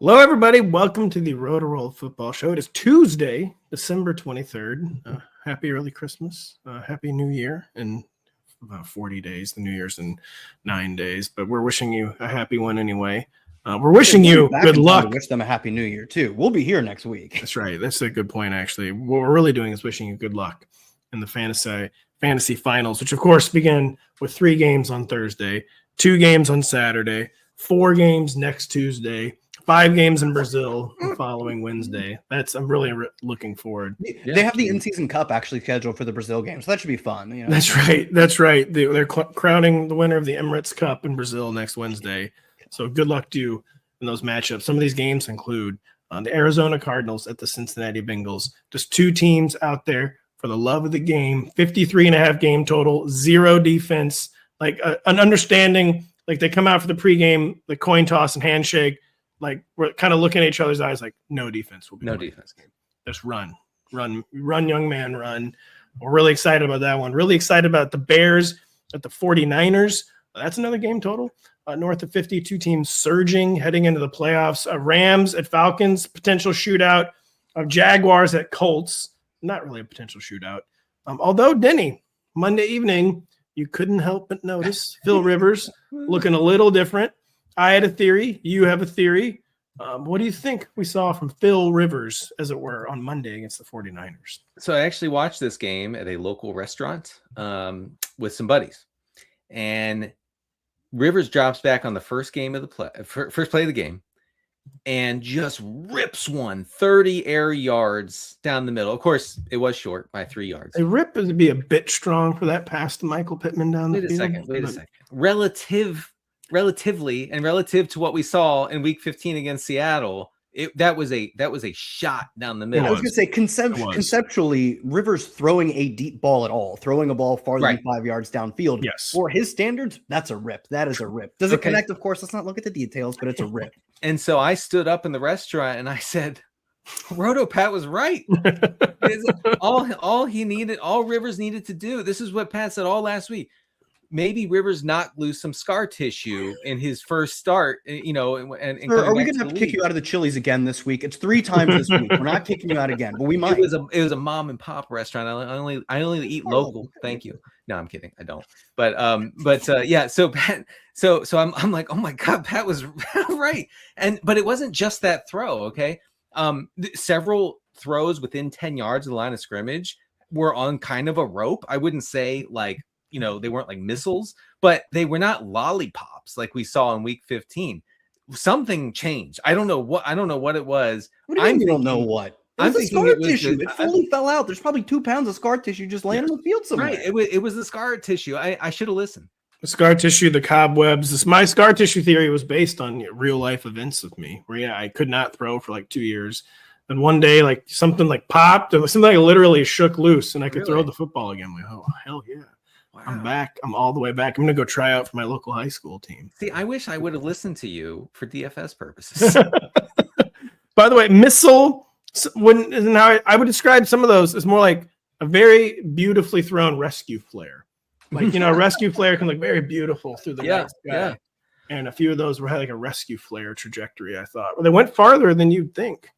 Hello, everybody. Welcome to the Rotoworld Football Show. It is Tuesday, December 23rd. Happy early Christmas. Happy New Year in about 40 days. The New Year's in 9 days, but we're wishing you a happy one anyway. We're wishing you good luck. Wish them a happy New Year, too. We'll be here next week. That's right. That's a good point, actually. What we're really doing is wishing you good luck in the fantasy finals, which, of course, begin with 3 games on Thursday, 2 games on Saturday, 4 games next Tuesday, 5 games in Brazil the following Wednesday. I'm really looking forward. They have the in-season cup actually scheduled for the Brazil game, so that should be fun. You know? That's right. They're crowning the winner of the Emirates Cup in Brazil next Wednesday. So good luck to you in those matchups. Some of these games include the Arizona Cardinals at the Cincinnati Bengals. Just 2 teams out there for the love of the game. 53.5 game total, 0 defense. Like an understanding, like they come out for the pregame, the coin toss and handshake. Like we're kind of looking at each other's eyes like no defense will be no defense game. Just run, young man, run. We're really excited about that one. Really excited about the Bears at the 49ers. That's another game total. North of 50, 2 teams surging, heading into the playoffs. Rams at Falcons, potential shootout. Jaguars at Colts, not really a potential shootout. Although, Denny, Monday evening, you couldn't help but notice Phil Rivers looking a little different. I had a theory. You have a theory. What do you think we saw from Phil Rivers, as it were, on Monday against the 49ers? So I actually watched this game at a local restaurant with some buddies. And Rivers drops back on the first play of the game and just rips one 30 air yards down the middle. Of course, it was short by 3 yards. A rip would be a bit strong for that pass to Michael Pittman down the field. Wait a second. Relatively and relative to what we saw in week 15 against Seattle, that was a shot down the middle. I was going to say conceptually, Rivers throwing a deep ball at all, throwing a ball farther than 5 yards downfield. Yes. For his standards, that's a rip. That is a rip. Does it connect? Of course, let's not look at the details, but it's a rip. And so I stood up in the restaurant and I said, Roto Pat was right. all Rivers needed to do. This is what Pat said all last week. Maybe Rivers not lose some scar tissue in his first start, and are we going to have to kick you out of the Chili's again this week? It's 3 times this week. We're not kicking you out again, but we might. It was a mom and pop restaurant. I only eat local. Thank you. No, I'm kidding. I don't. But yeah. So Pat. So I'm like, oh my God, Pat was right. But it wasn't just that throw. Okay. Several throws within 10 yards of the line of scrimmage were on kind of a rope. I wouldn't say like, they weren't like missiles, but they were not lollipops like we saw in week 15. Something changed. I don't know what it was. What do you mean you don't know what? I'm thinking scar tissue. It fully fell out. There's probably 2 pounds of scar tissue just laying on the field somewhere. Right. It was the scar tissue. I should have listened. The scar tissue, the cobwebs. My scar tissue theory was based on real life events with me, where I could not throw for like 2 years. And one day, like something like popped, and something like literally shook loose, and I could throw the football again. I'm like, oh hell yeah. Wow. I'm back. I'm all the way back. I'm going to go try out for my local high school team. See, I wish I would have listened to you for DFS purposes. By the way, missile, I would describe some of those as more like a very beautifully thrown rescue flare. Like, a rescue flare can look very beautiful through the night sky. Yeah. And a few of those had like a rescue flare trajectory, I thought. Well, they went farther than you'd think.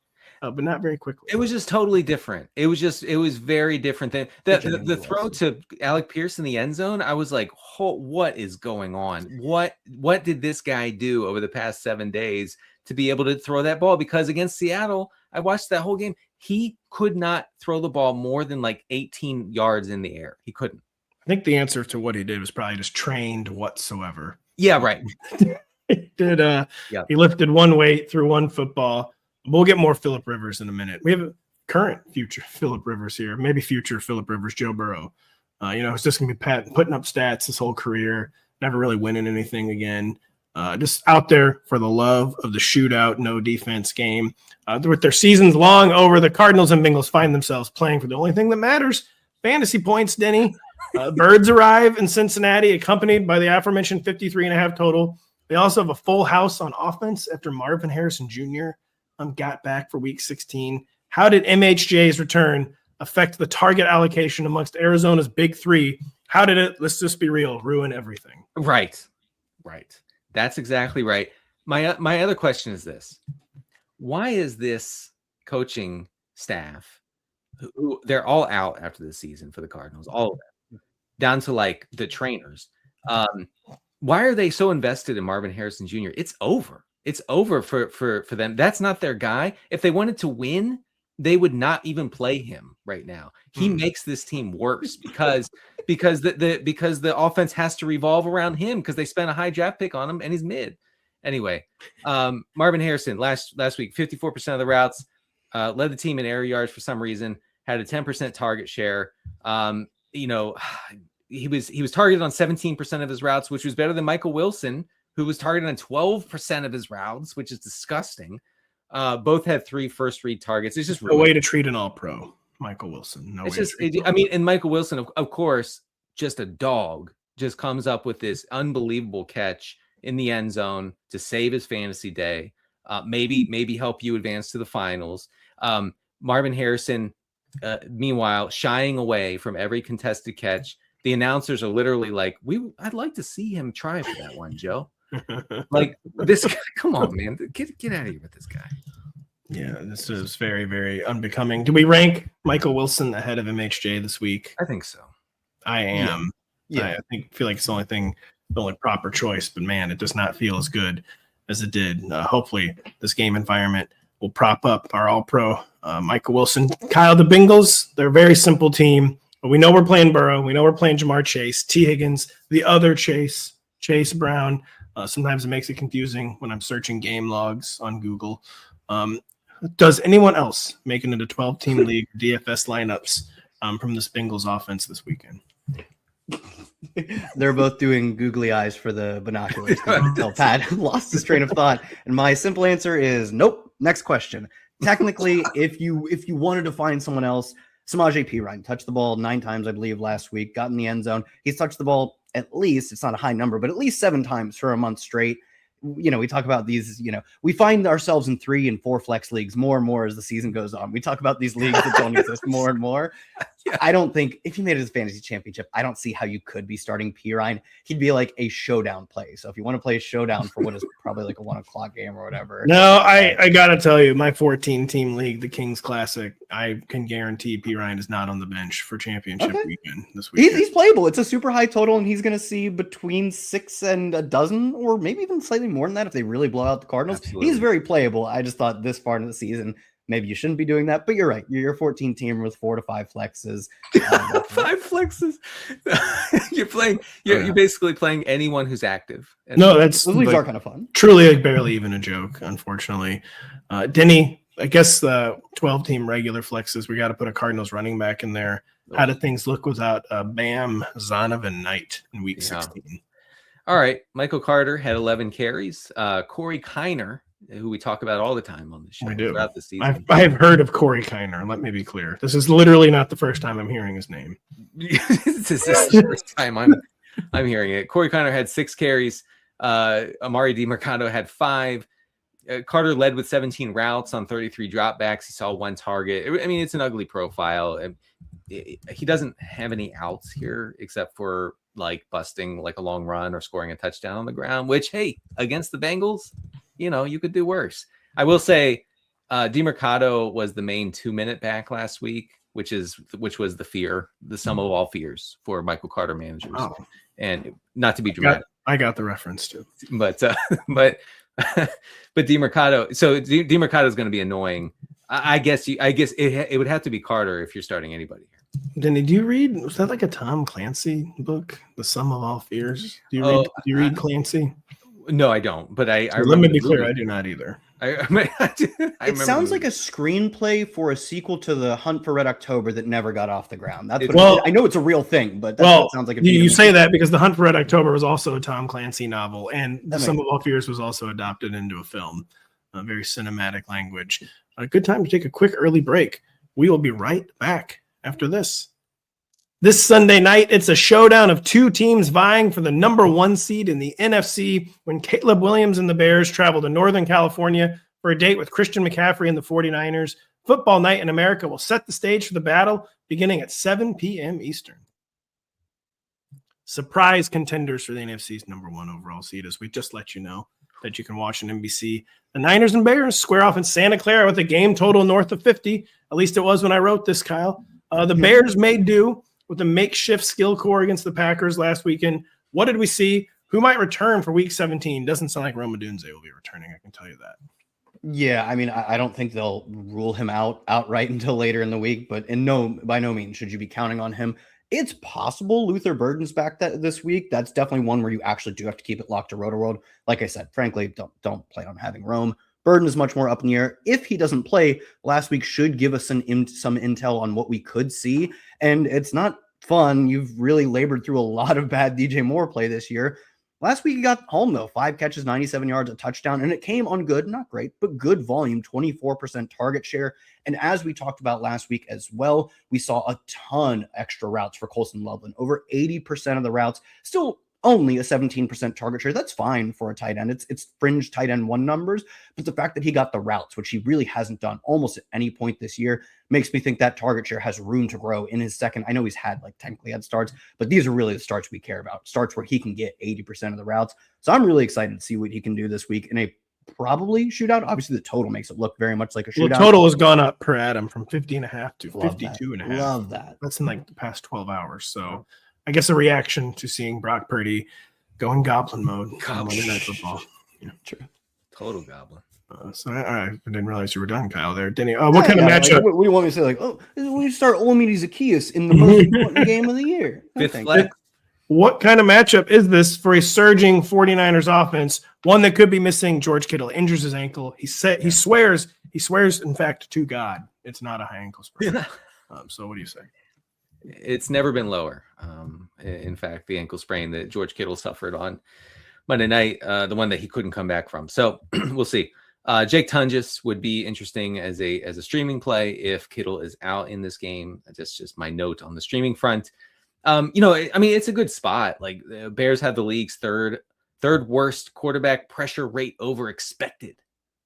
But not very quickly. It was just totally different. It was very different than the throw to Alec Pierce in the end zone. I was like, what is going on? What did this guy do over the past 7 days to be able to throw that ball? Because against Seattle, I watched that whole game. He could not throw the ball more than like 18 yards in the air. He couldn't. I think the answer to what he did was probably just trained whatsoever. Yeah, right. He lifted one weight, threw one football. We'll get more Phillip Rivers in a minute. We have a current future Phillip Rivers here, maybe future Phillip Rivers, Joe Burrow. It's just going to be putting up stats his whole career, never really winning anything again. Just out there for the love of the shootout, no defense game. With their seasons long over, the Cardinals and Bengals find themselves playing for the only thing that matters, fantasy points, Denny. Birds arrive in Cincinnati, accompanied by the aforementioned 53.5 total. They also have a full house on offense after Marvin Harrison Jr. Got back for week 16. How did MHJ's return affect the target allocation amongst Arizona's big 3? How did it, let's just be real, ruin everything? Right. That's exactly right. My other question is this. why is this coaching staff, who they're all out after the season for the Cardinals, all of them, down to like the trainers. Why are they so invested in Marvin Harrison Jr.? It's over. It's over for them. That's not their guy. If they wanted to win, they would not even play him right now. He makes this team worse because the offense has to revolve around him because they spent a high draft pick on him and he's mid. Anyway, Marvin Harrison last week, 54% of the routes, led the team in air yards for some reason, had a 10% target share. He was targeted on 17% of his routes, which was better than Michael Wilson, who was targeted on 12% of his routes, which is disgusting. Both had 3 first read targets. It's just a way to treat an all-pro, Michael Wilson. No, it's just, and Michael Wilson, of course, just a dog, just comes up with this unbelievable catch in the end zone to save his fantasy day. Maybe help you advance to the finals. Marvin Harrison, meanwhile, shying away from every contested catch. The announcers are literally like, I'd like to see him try for that one, Joe. Like, this guy, come on, man. Get out of here with this guy. Yeah, this is very, very unbecoming. Do we rank Michael Wilson ahead of MHJ this week? I think so. I am. Yeah. I feel like it's the only proper choice, but man, it does not feel as good as it did. Hopefully this game environment will prop up our all-pro Michael Wilson. Kyle, the Bengals, they're a very simple team. But we know we're playing Burrow. We know we're playing Jamar Chase, T. Higgins, the other Chase Brown. Sometimes it makes it confusing when I'm searching game logs on Google. Does anyone else make it into 12-team league DFS lineups from this Bengals offense this weekend? They're both doing googly eyes for the binoculars until Pat lost his train of thought. And my simple answer is nope. Next question. Technically, if you wanted to find someone else, Samaje Perine touched the ball 9 times, I believe, last week, got in the end zone. He's touched the ball at least, it's not a high number, but at least 7 times for a month straight. We talk about these, we find ourselves in 3 and 4 flex leagues more and more as the season goes on. We talk about these leagues that don't exist more and more. Yeah. I don't think if you made it as fantasy championship, I don't see how you could be starting Perine. He'd be like a showdown play. So if you want to play a showdown for what is probably like a 1:00 game or whatever. No, I got to tell you, my 14-team league, the Kings Classic, I can guarantee Perine is not on the bench for championship weekend this weekend. He's playable. It's a super high total, and he's going to see between 6 and a dozen, or maybe even slightly more than that if they really blow out the Cardinals. Absolutely. He's very playable. I just thought this far into the season, maybe you shouldn't be doing that, but you're right. You're a 14-team with 4 to 5 flexes. 5 flexes. You're basically playing anyone who's active. No, those leagues are kind of fun. Truly, barely even a joke, unfortunately. Denny, I guess the 12-team regular flexes, we got to put a Cardinals running back in there. How did things look without Bam, Zonovan, Knight in week 16? All right. Michael Carter had 11 carries. Corey Kiner, who we talk about all the time on the show throughout the season. I have heard of Corey Kiner. Let me be clear. This is literally not the first time I'm hearing his name. This is the first time I'm hearing it. Corey Kiner had 6 carries. Amari DiMercado had 5. Carter led with 17 routes on 33 dropbacks. He saw 1 target. I mean, it's an ugly profile. He doesn't have any outs here except for like busting like a long run or scoring a touchdown on the ground, which, hey, against the Bengals, you could do worse. I will say DiMercado was the main 2-minute back last week, which was the sum of all fears for Michael Carter managers. Oh. And not to be dramatic. I got the reference too. But DiMercado, so DiMercado is going to be annoying. I guess it would have to be Carter if you're starting anybody here. Denny, do you read? Was that like a Tom Clancy book, The Sum of All Fears? Do you read Clancy? No, I don't. But I let me be clear, I do not either. It sounds like a screenplay for a sequel to The Hunt for Red October that never got off the ground. That's I know it's a real thing, but that's what it sounds like. You say that because The Hunt for Red October was also a Tom Clancy novel, and The Sum of All Fears was also adopted into a film. A very cinematic language. A good time to take a quick early break. We will be right back after this. This Sunday night, it's a showdown of 2 teams vying for the number 1 seed in the NFC when Caleb Williams and the Bears travel to Northern California for a date with Christian McCaffrey and the 49ers. Football Night in America will set the stage for the battle beginning at 7 p.m. Eastern. Surprise contenders for the NFC's number 1 overall seed, as we just let you know. that you can watch on NBC. The Niners and Bears square off in Santa Clara with a game total north of 50. At least it was when I wrote this, Kyle. The Bears made do with a makeshift skill core against the Packers last weekend. What did we see? Who might return for Week 17? Doesn't sound like Rome Odunze will be returning. I can tell you that. Yeah, I mean, I don't think they'll rule him outright until later in the week, but by no means should you be counting on him. It's possible Luther Burden's back this week. That's definitely one where you actually do have to keep it locked to Rotoworld. Like I said, frankly, don't play on having Rome. Burden is much more up in the air. If he doesn't play, last week should give us some intel on what we could see, and it's not fun. You've really labored through a lot of bad DJ Moore play this year. Last week he got home, though. 5 catches, 97 yards, a touchdown, and it came on good, not great, but good volume, 24% target share. And as we talked about last week as well, we saw a ton extra routes for Colson Loveland. Over 80% of the routes, still only a 17% target share. That's fine for a tight end. It's fringe tight end one numbers, but the fact that he got the routes, which he really hasn't done almost at any point this year, makes me think that target share has room to grow in his second. I know he's technically had starts, but these are really the starts we care about. Starts where he can get 80% of the routes. So I'm really excited to see what he can do this week in a probably shootout. Obviously the total makes it look very much like a shootout. Well, total has gone up per Adam from 50.5 to 52.5. Love that. That's in the past 12 hours. So I guess a reaction to seeing Brock Purdy go in goblin mode on Monday Night Football. Yeah. True. Total goblin. So I didn't realize you were done, Kyle. There, Denny. What kind of matchup? What do you want me to say? We start Olamide Zacchaeus in the most important game of the year. Fifth flex. What kind of matchup is this for a surging 49ers offense? One that could be missing George Kittle. Injures his ankle. He swears, in fact, to God, it's not a high ankle sprain. So what do you say? It's never been lower. In fact, the ankle sprain that George Kittle suffered on Monday night, the one that he couldn't come back from. So we'll see. Jake Tunges would be interesting as a streaming play if Kittle is out in this game. That's just my note on the streaming front. It's a good spot. Like the Bears have the league's third worst quarterback pressure rate over expected,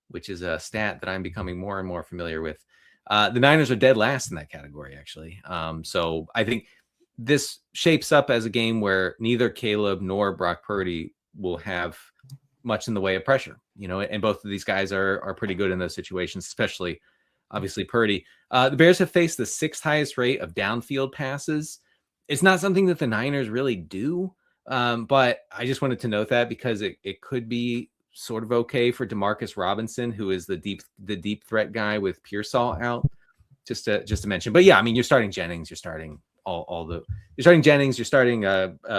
which is a stat that I'm becoming more and more familiar with. The Niners are dead last in that category, actually. So I think this shapes up as a game where neither Caleb nor Brock Purdy will have much in the way of pressure, and both of these guys are pretty good in those situations, especially obviously Purdy. The Bears have faced the 6th highest rate of downfield passes. It's not something that the Niners really do, but I just wanted to note that because it could be sort of okay for Demarcus Robinson, who is the deep threat guy with Pearsall out, just to mention. But yeah, I mean, you're starting Jennings, you're starting you're starting Jennings, you're starting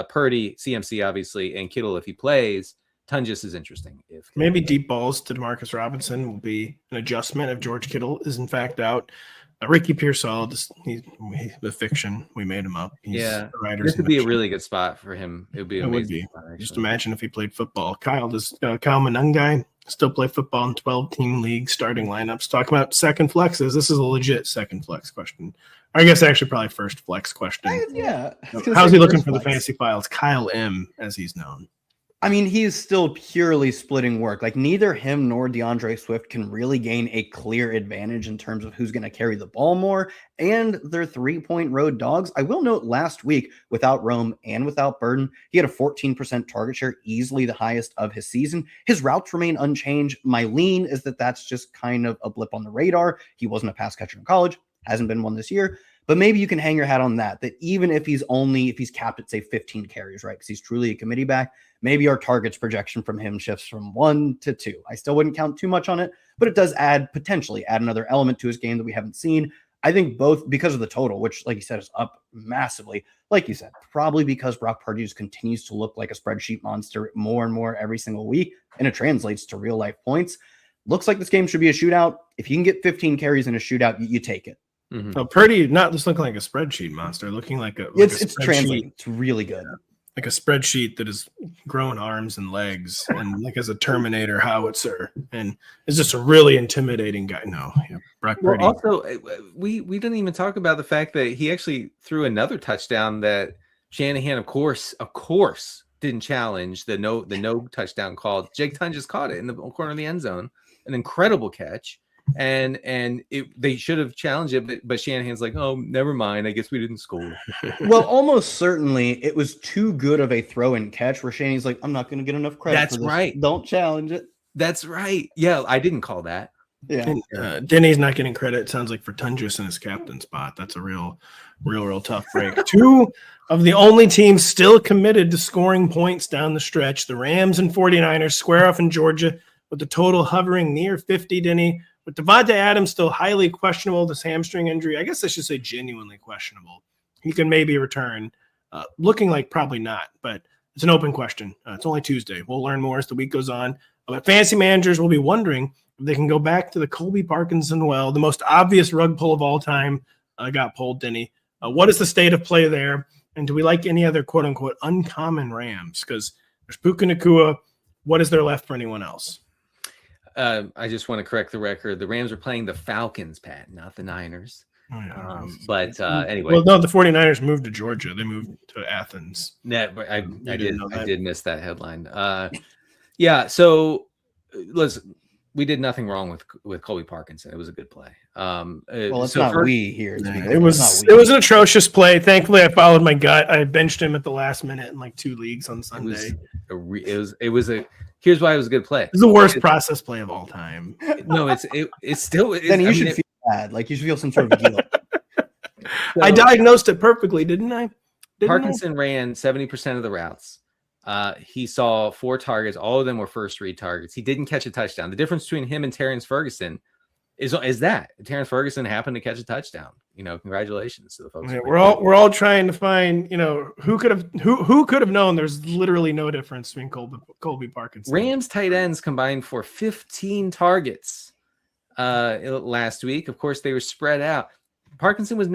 Purdy, CMC obviously, and Kittle if he plays. Tunges is interesting. If maybe deep balls to Demarcus Robinson will be an adjustment if George Kittle is in fact out. Ricky Pearsall, he's the fiction. We made him up. This would be a really good spot for him. It would be amazing. Just imagine if he played football. Kyle, does Kyle Manungai still play football in 12-team league starting lineups? Talking about second flexes. This is a legit second flex question. I guess actually probably first flex question. How's he looking for the fantasy files? Kyle M, as he's known. I mean, he is still purely splitting work. Like neither him nor DeAndre Swift can really gain a clear advantage in terms of who's going to carry the ball more, and they're 3-point road dogs. I will note last week, without Rome and without Burden, he had a 14% target share, easily the highest of his season. His routes remain unchanged. My lean is that that's just kind of a blip on the radar. He wasn't a pass catcher in college, hasn't been one this year. But maybe you can hang your hat on that even if he's capped at, say, 15 carries, right? Because he's truly a committee back, maybe our targets projection from him shifts from 1 to 2. I still wouldn't count too much on it, but it does potentially add another element to his game that we haven't seen. I think both because of the total, which, like you said, is up massively. Like you said, probably because Brock Purdy just continues to look like a spreadsheet monster more and more every single week, and it translates to real life points. Looks like this game should be a shootout. If you can get 15 carries in a shootout, you take it. Mm-hmm. So Purdy not just looking like a spreadsheet monster, looking like it's translating. It's really good. Like a spreadsheet that is growing arms and legs and like as a Terminator howitzer, and is just a really intimidating guy. Brock Purdy. Well, also, we didn't even talk about the fact that he actually threw another touchdown that Shanahan, of course, didn't challenge the no touchdown call. Jake Tunges caught it in the corner of the end zone, an incredible catch. and they should have challenged it, but Shanahan's like, oh, never mind. I guess we didn't score. Well, almost certainly it was too good of a throw and catch where Shanahan's like, I'm not going to get enough credit. That's for this. right. Don't challenge it. That's right. Yeah, I didn't call that. Yeah. And, Denny's not getting credit. It sounds like for Tundras in his captain spot. That's a real tough break. Two of the only teams still committed to scoring points down the stretch, the Rams and 49ers square off in Georgia with the total hovering near 50, Denny. With Devontae Adams still highly questionable, this hamstring injury, I guess I should say genuinely questionable. He can maybe return. Looking like probably not, but it's an open question. It's only Tuesday. We'll learn more as the week goes on. But fantasy managers will be wondering if they can go back to the Colby Parkinson well, the most obvious rug pull of all time got pulled, Denny. What is the state of play there? And do we like any other quote-unquote uncommon Rams? Because there's Puka Nacua. What is there left for anyone else? I just want to correct the record. The Rams are playing the Falcons, Pat, not the Niners. Oh, yeah. But anyway. Well, no, the 49ers moved to Georgia. They moved to Athens. Yeah, I did miss that headline. Yeah, so listen, we did nothing wrong with Colby Parkinson. It was a good play. Well, it's so not we here. It was an atrocious play. Thankfully, I followed my gut. I benched him at the last minute in like 2 leagues on Sunday. Here's why it was a good play. It's the worst process play of all time. No, it's still. Then you should feel bad. Like you should feel some sort of guilt. So, I diagnosed it perfectly, didn't I? Parkinson ran 70% of the routes. He saw 4 targets. All of them were first read targets. He didn't catch a touchdown. The difference between him and Terrence Ferguson is that Terrence Ferguson happened to catch a touchdown. Congratulations to the folks. Yeah, we're all trying to find, who could have known. There's literally no difference between Colby Parkinson. Rams tight ends combined for 15 targets last week. Of course, they were spread out. Parkinson is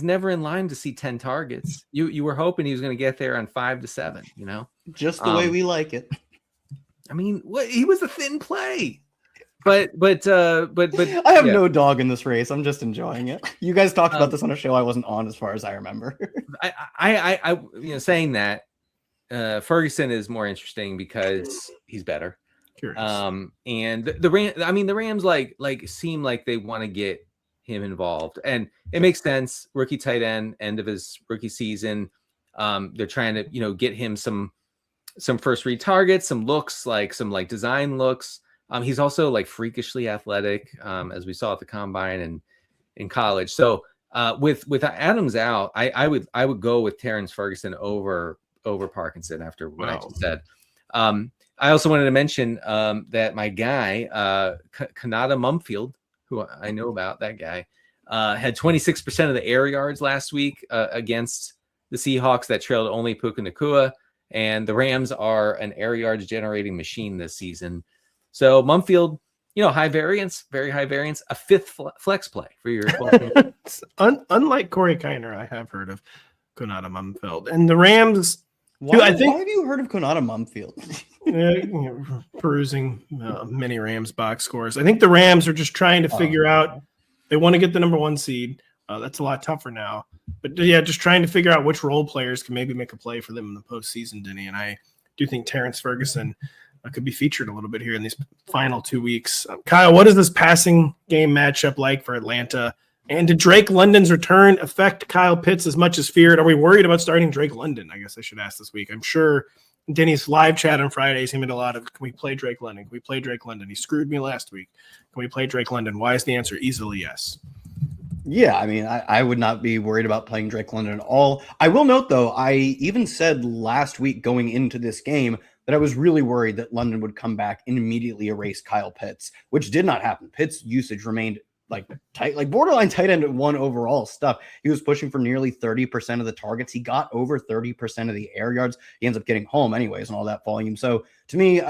never in line to see 10 targets. You were hoping he was going to get there on 5 to 7. Just the way we like it. I mean, he was a thin play. But I have no dog in this race. I'm just enjoying it. You guys talked about this on a show I wasn't on, as far as I remember. I saying that Ferguson is more interesting because he's better. Curious. And the Rams like seem like they want to get him involved, and it makes sense. Rookie tight end, end of his rookie season. They're trying to get him some first read targets, some looks, some design looks. He's also freakishly athletic, as we saw at the combine and in college. So with Adams out, I would go with Terrence Ferguson over Parkinson after what I just said. I also wanted to mention that my guy, Kanata Mumfield, who I know about, that guy, had 26% of the air yards last week against the Seahawks that trailed only Puka Nacua, and the Rams are an air yards generating machine this season. So Mumfield, high variance, very high variance, a 5th flex play for your. Unlike Corey Kiner, I have heard of Konata Mumfield, and the Rams. Why have you heard of Konata Mumfield? Perusing many Rams box scores. I think the Rams are just trying to figure out. They want to get the number 1 seed. That's a lot tougher now. But yeah, just trying to figure out which role players can maybe make a play for them in the postseason, Denny. And I do think Terrence Ferguson could be featured a little bit here in these final 2 weeks. Kyle, what is this passing game matchup like for Atlanta? And did Drake London's return affect Kyle Pitts as much as feared? Are we worried about starting Drake London? I guess I should ask this week. I'm sure Denny's live chat on Fridays, he made a lot of, can we play Drake London? Can we play Drake London? He screwed me last week. Can we play Drake London? Why is the answer easily yes? Yeah, I mean, I would not be worried about playing Drake London at all. I will note, though, I even said last week going into this game that I was really worried that London would come back and immediately erase Kyle Pitts, which did not happen. Pitts' usage remained borderline tight end at 1 overall stuff. He was pushing for nearly 30% of the targets. He got over 30% of the air yards. He ends up getting home anyways and all that volume. So to me,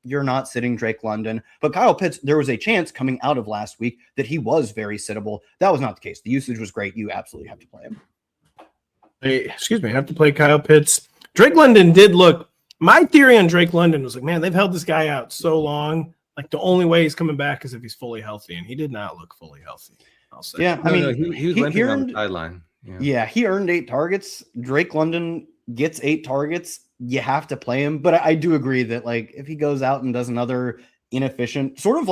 you're not sitting Drake London. But Kyle Pitts, there was a chance coming out of last week that he was very sittable. That was not the case. The usage was great. You absolutely have to play him. I have to play Kyle Pitts. Drake London did look. My theory on Drake London was man, they've held this guy out so long. The only way he's coming back is if he's fully healthy, and he did not look fully healthy. I'll say. Yeah, he was limping on the sideline. Yeah, he earned 8 targets. Drake London gets 8 targets. You have to play him, but I do agree that if he goes out and does another inefficient, sort of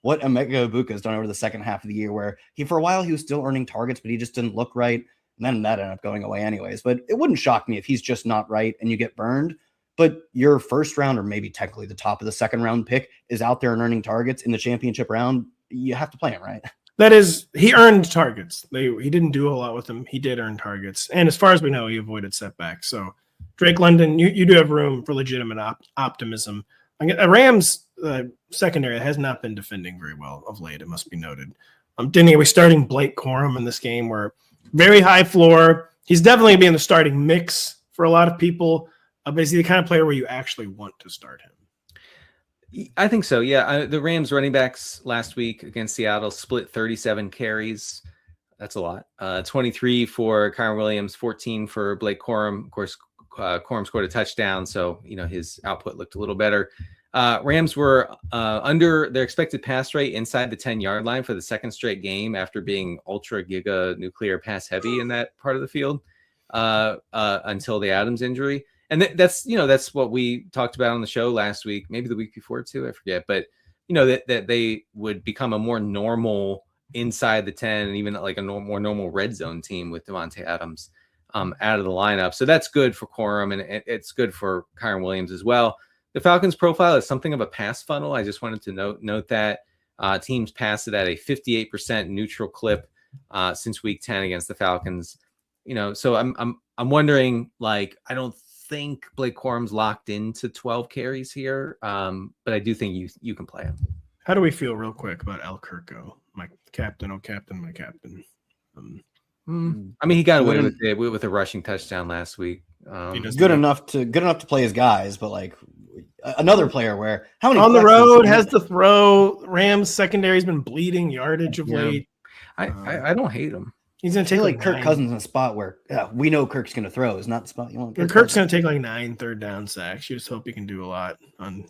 what Emeka Egbuka has done over the second half of the year, where for a while he was still earning targets, but he just didn't look right. And then that ended up going away anyways. But it wouldn't shock me if he's just not right and you get burned. But your first round, or maybe technically the top of the second round pick, is out there and earning targets in the championship round. You have to play him, right? That is, he earned targets. He didn't do a whole lot with them. He did earn targets. And as far as we know, he avoided setbacks. So Drake London, you do have room for legitimate optimism. Rams secondary has not been defending very well of late, it must be noted. Denny, are we starting Blake Corum in this game where very high floor? He's definitely being the starting mix for a lot of people, but is he the kind of player where you actually want to start him? I think so. Yeah. The Rams running backs last week against Seattle split 37 carries. That's a lot. 23 for Kyren Williams, 14 for Blake Corum. Of course, Corum scored a touchdown, so his output looked a little better. Rams were under their expected pass rate inside the 10-yard line for the second straight game after being ultra giga nuclear pass heavy in that part of the field until the Adams injury. And that's what we talked about on the show last week, maybe the week before too, I forget. But that they would become a more normal inside the 10 and even like a more normal red zone team with Davante Adams out of the lineup. So that's good for Corum, and it's good for Kyren Williams as well. The Falcons profile is something of a pass funnel. I just wanted to note that teams passed it at a 58% neutral clip since week 10 against the Falcons. So I'm wondering, I don't think Blake Corum's locked into 12 carries here, but I do think you can play him. How do we feel real quick about El Kirko? My captain, my captain. I mean, he got away with a rushing touchdown last week. Good enough to play his guys, but another player where how many on the road has to throw. Rams secondary's been bleeding yardage of late. I don't hate him. He's going to take Kirk Cousins in a spot where we know Kirk's going to throw. Is not the spot you want. Kirk's going to take 9 third down sacks. You just hope he can do a lot on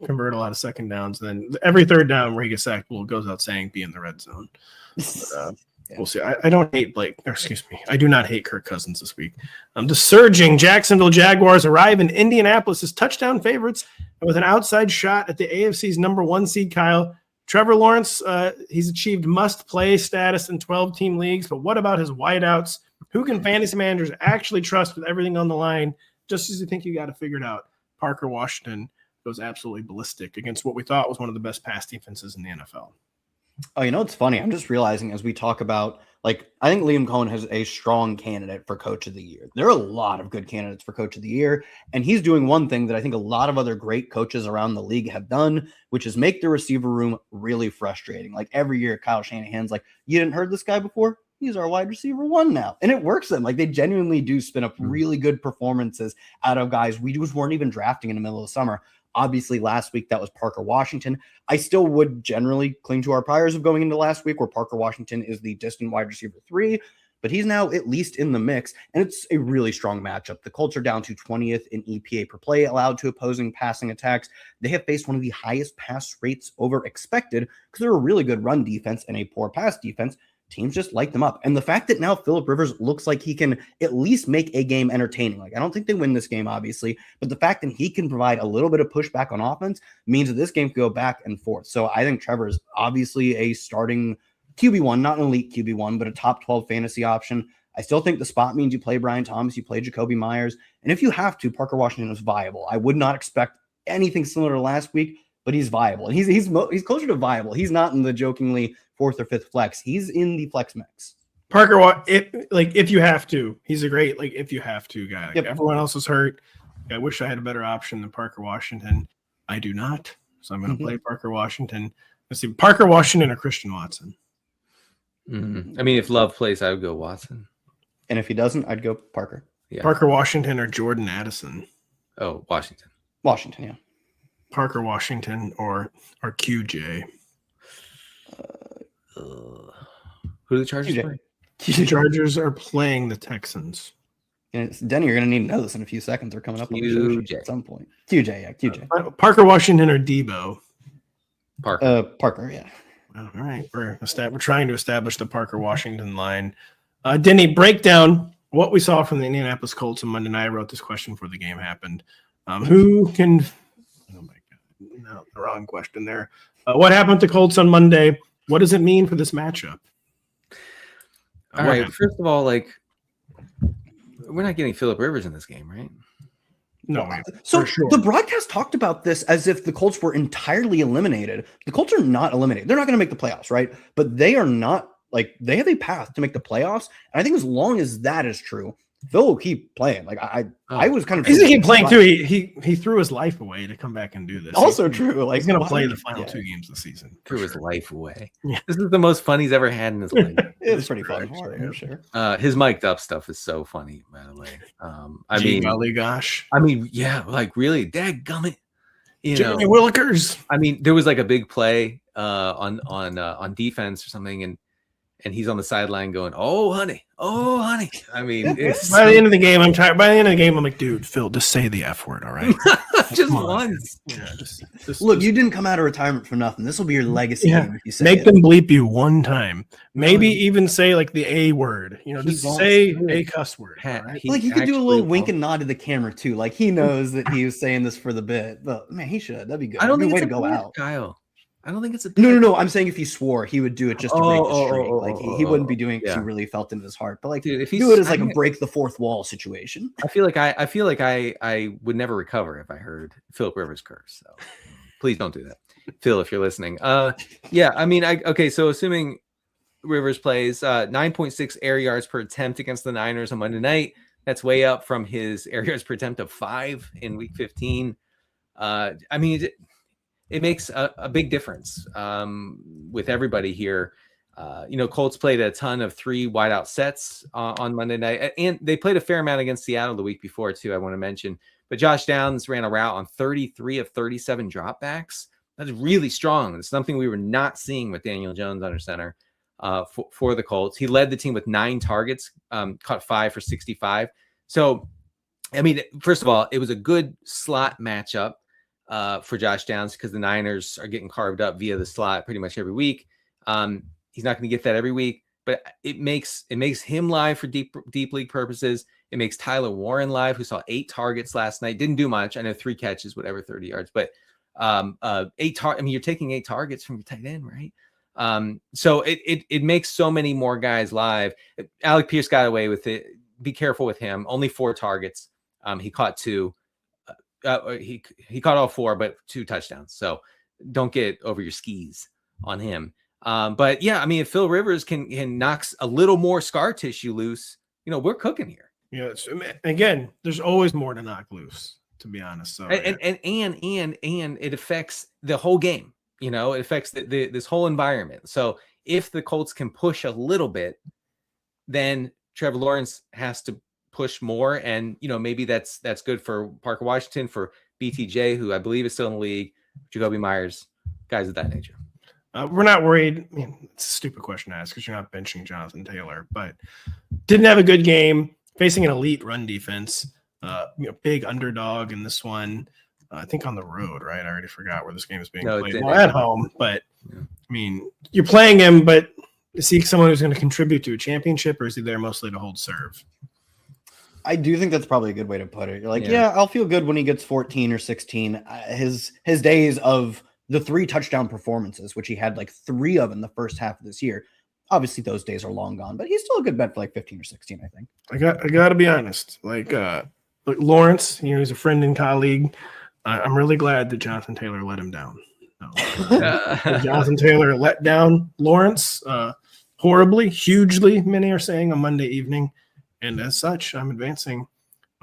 convert a lot of second downs. And then every third down where he gets sacked, goes out saying be in the red zone. But, we'll see. I don't hate I do not hate Kirk Cousins this week. The surging Jacksonville Jaguars arrive in Indianapolis as touchdown favorites with an outside shot at the AFC's number 1 seed, Kyle. Trevor Lawrence, he's achieved must-play status in 12-team leagues, but what about his wideouts? Who can fantasy managers actually trust with everything on the line? Just as you think you got to figure it out, Parker Washington goes absolutely ballistic against what we thought was one of the best pass defenses in the NFL. Oh, it's funny. I'm just realizing as we talk about, I think Liam Cohen has a strong candidate for Coach of the Year. There are a lot of good candidates for Coach of the Year, and he's doing one thing that I think a lot of other great coaches around the league have done, which is make the receiver room really frustrating. Every year, Kyle Shanahan's you didn't heard this guy before? He's our wide receiver 1 now. And it works then. They genuinely do spin up really good performances out of guys we just weren't even drafting in the middle of the summer. Obviously, last week, that was Parker Washington. I still would generally cling to our priors of going into last week where Parker Washington is the distant wide receiver 3, but he's now at least in the mix, and it's a really strong matchup. The Colts are down to 20th in EPA per play allowed to opposing passing attacks. They have faced one of the highest pass rates over expected because they're a really good run defense and a poor pass defense. Teams just light them up. And the fact that now Phillip Rivers looks like he can at least make a game entertaining. I don't think they win this game, obviously, but the fact that he can provide a little bit of pushback on offense means that this game could go back and forth. So I think Trevor is obviously a starting QB1, not an elite QB1, but a top 12 fantasy option. I still think the spot means you play Brian Thomas, you play Jacoby Myers, and if you have to, Parker Washington is viable. I would not expect anything similar to last week, but he's viable. And he's closer to viable. He's not in the jokingly 4th or 5th flex. He's in the flex mix. Parker, if you have to, he's a great if you have to guy. Everyone else is hurt. I wish I had a better option than Parker Washington. I do not, so I'm going to play Parker Washington. Let's see, Parker Washington or Christian Watson. I mean, if Love plays, I would go Watson, and if he doesn't, I'd go Parker. Yeah, Parker Washington or Jordan Addison. Oh, Washington. Yeah. Parker Washington or QJ. Who are the Chargers playing? The Chargers are playing the Texans. Denny, you're going to need to know this in a few seconds. They're coming up on the show at some point. QJ. Parker Washington or Debo? Parker, yeah. All right. We're trying to establish the Parker Washington line. Denny, break down what we saw from the Indianapolis Colts on Monday night. I wrote this question before the game happened. Who can – oh, my God. No, the wrong question there. What happened to Colts on Monday? What does it mean for this matchup? All right. First of all, like, we're not getting Phillip Rivers in this game, right? No. So sure. The broadcast talked about this as if the Colts were entirely eliminated. The Colts are not eliminated. They're not going to make the playoffs, right? But they are not, like, they have a path to make the playoffs. And I think as long as that is true, Phil will keep playing. Like I was kind of. He's going to keep playing too. He threw his life away to come back and do this. Also true. Like, he's going to play the final 2 games of the season. Threw his life away. Yeah. This is the most fun he's ever had in his life. It's pretty fun for him, sure. His mic'd up stuff is so funny, by the way. Golly gosh. I mean, yeah, like really, dadgummit. Jimmy Willikers. I mean, there was like a big play on defense or something, and he's on the sideline going, "Oh, honey." I mean, it's by the end of the game, I'm tired. By the end of the game, I'm like, dude, Phil, just say the F word, all right? just once. Yeah, look, you didn't come out of retirement for nothing. This will be your legacy game if you say Make them bleep you one time. Maybe even say like the A word. Just say a cuss word. Right? Like he could do a little wink and nod to the camera too. Like he knows that he was saying this for the bit. But man, he should. That'd be good. I don't think way it's to go out, Kyle. I don't think it's a no. I'm saying if he swore, he would do it just to break the streak. Like he wouldn't be doing it because he really felt into his heart. But like, dude, if he do it as like a break the fourth wall situation. I feel like I would never recover if I heard Phillip Rivers curse. So please don't do that, Phil, if you're listening. Yeah, I mean, okay. So assuming Rivers plays 9.6 air yards per attempt against the Niners on Monday night, that's way up from his air yards per attempt of 5 in Week 15. I mean. It makes a big difference with everybody here. Colts played a ton of 3 wideout sets on Monday night, and they played a fair amount against Seattle the week before too, I want to mention. But Josh Downs ran a route on 33 of 37 dropbacks. That's really strong. It's something we were not seeing with Daniel Jones under center for the Colts. He led the team with 9 targets, caught 5 for 65. So, I mean, first of all, it was a good slot matchup for Josh Downs because the Niners are getting carved up via the slot pretty much every week. He's not going to get that every week, but it makes him live for deep league purposes. It makes Tyler Warren live, who saw 8 targets last night. Didn't do much. I know 3 catches, whatever, 30 yards, but 8 I mean, you're taking 8 targets from your tight end, right? So it makes so many more guys live. Alec Pierce got away with it. Be careful with him. Only 4 targets. He caught 2. He caught all 4, but 2 touchdowns. So don't get over your skis on him. But yeah, I mean, if Phil Rivers can knock a little more scar tissue loose, we're cooking here. Yeah. Again, there's always more to knock loose, to be honest. So and it affects the whole game. It affects this whole environment. So if the Colts can push a little bit, then Trevor Lawrence has to push more, and maybe that's good for Parker Washington, for BTJ, who I believe is still in the league, Jacoby Myers, guys of that nature. We're not worried. I mean, it's a stupid question to ask because you're not benching Jonathan Taylor, but didn't have a good game facing an elite run defense. Big underdog in this one. I think on the road, right? I already forgot where this game is being played. Well, at home, but I mean, you're playing him, but is he someone who's going to contribute to a championship, or is he there mostly to hold serve? I do think that's probably a good way to put it. You're like, yeah, I'll feel good when he gets 14 or 16. His days of the 3 touchdown performances, which he had like 3 of in the first half of this year, obviously those days are long gone, but he's still a good bet for like 15 or 16, I think. I got to be honest. Like Lawrence, he's a friend and colleague. I'm really glad that Jonathan Taylor let him down. Jonathan Taylor let down Lawrence horribly, hugely, many are saying, on Monday evening. And as such, I'm advancing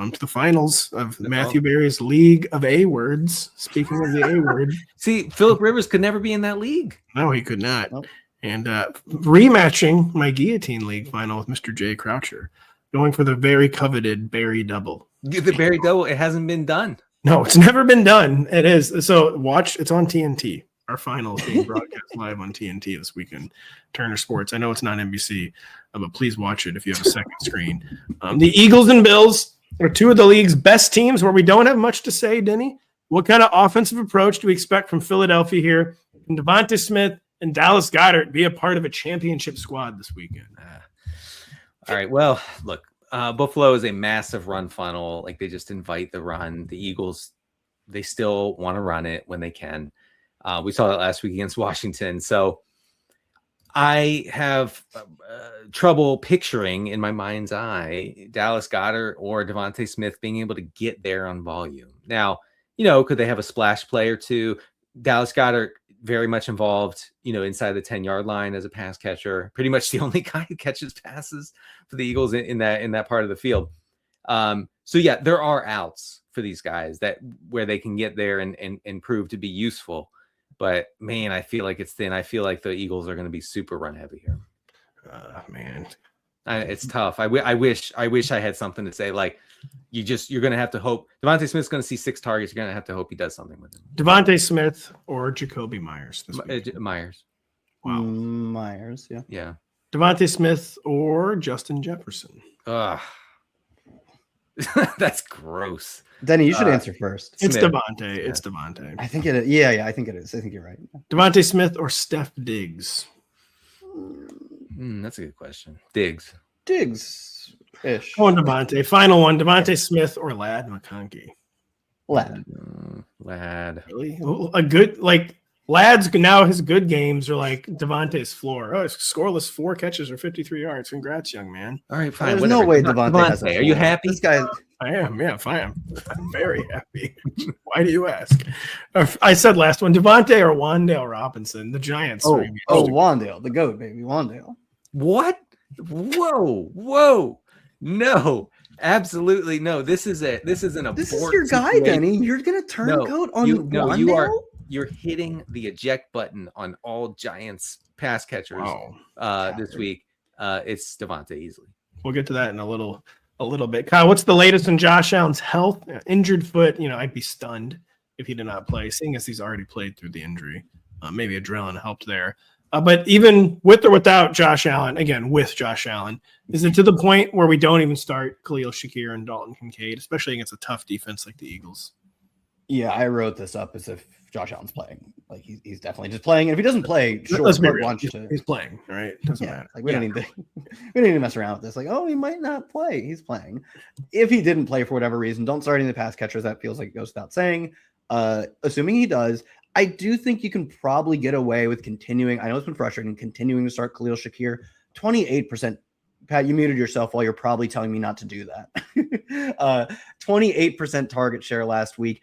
to the finals of Matthew Berry's League of A-Words. Speaking of the A-word. See, Phillip Rivers could never be in that league. No, he could not. Nope. And rematching my Guillotine League final with Mr. Jay Croucher, going for the very coveted Berry double. The Berry double, it hasn't been done. No, it's never been done. It is. So watch, it's on TNT. Our final is being broadcast live on TNT this weekend. Turner Sports. I know it's not NBC, but please watch it if you have a second screen. The Eagles and Bills are 2 of the league's best teams where we don't have much to say, Denny. What kind of offensive approach do we expect from Philadelphia here? Can Devonta Smith and Dallas Goedert be a part of a championship squad this weekend? All right. Well, look, Buffalo is a massive run funnel. Like, they just invite the run. The Eagles, they still want to run it when they can. We saw that last week against Washington. So I have trouble picturing in my mind's eye Dallas Goedert or Devontae Smith being able to get there on volume. Now, could they have a splash play or two? Dallas Goedert very much involved, inside the 10-yard line as a pass catcher. Pretty much the only guy who catches passes for the Eagles in that part of the field. So yeah, there are outs for these guys where they can get there and prove to be useful. But man, I feel like it's thin. I feel like the Eagles are going to be super run heavy here. Man, it's tough. I wish I had something to say. Like you're going to have to hope Devontae Smith's going to see 6 targets. You're going to have to hope he does something with him. Devontae Smith or Jacoby Myers this week? Myers. Wow. Myers. Yeah. Yeah. Devontae Smith or Justin Jefferson? Ugh. That's gross. Denny, you should answer first. It's Smith. Devontae. It's Devontae. I think it is. Yeah, I think it is. I think you're right. Devontae Smith or Steph Diggs? That's a good question. Diggs. Diggs-ish. Oh, Devontae. Final one. Devontae Smith or Lad McConkey? Lad. Lad. Really? A good, Lad's now his good games are like Devontae's floor. Oh, scoreless 4 catches or 53 yards. Congrats, young man. All right, fine. There's no way Devontae has a Are you happy? This guy. I am. Yeah, fine. I'm very happy. Why do you ask? I said last one, Devontae or Wan'Dale Robinson, the Giants. Wan'Dale, the GOAT, baby. Wan'Dale. What? Whoa. No, absolutely no. This is an abort. This is your guy, Denny. You're gonna turn coat on Wan'Dale? You're hitting the eject button on all Giants pass catchers this week. It's Devontae easily. We'll get to that in a little bit. Kyle, what's the latest on Josh Allen's health? Injured foot. I'd be stunned if he did not play, seeing as he's already played through the injury. Maybe adrenaline helped there. But even with or without Josh Allen, again, with Josh Allen, is it to the point where we don't even start Khalil Shakir and Dalton Kincaid, especially against a tough defense like the Eagles? Yeah, I wrote this up as if Josh Allen's playing. Like he's definitely just playing. And if he doesn't play, sure, let's be real. He's playing, right? Doesn't matter. Like we don't need to mess around with this. Like, he might not play. He's playing. If he didn't play for whatever reason, don't start any of the pass catchers. That feels like it goes without saying. Assuming he does, I do think you can probably get away with continuing. I know it's been frustrating, continuing to start Khalil Shakir. 28%. Pat, you muted yourself while you're probably telling me not to do that. 28% target share last week.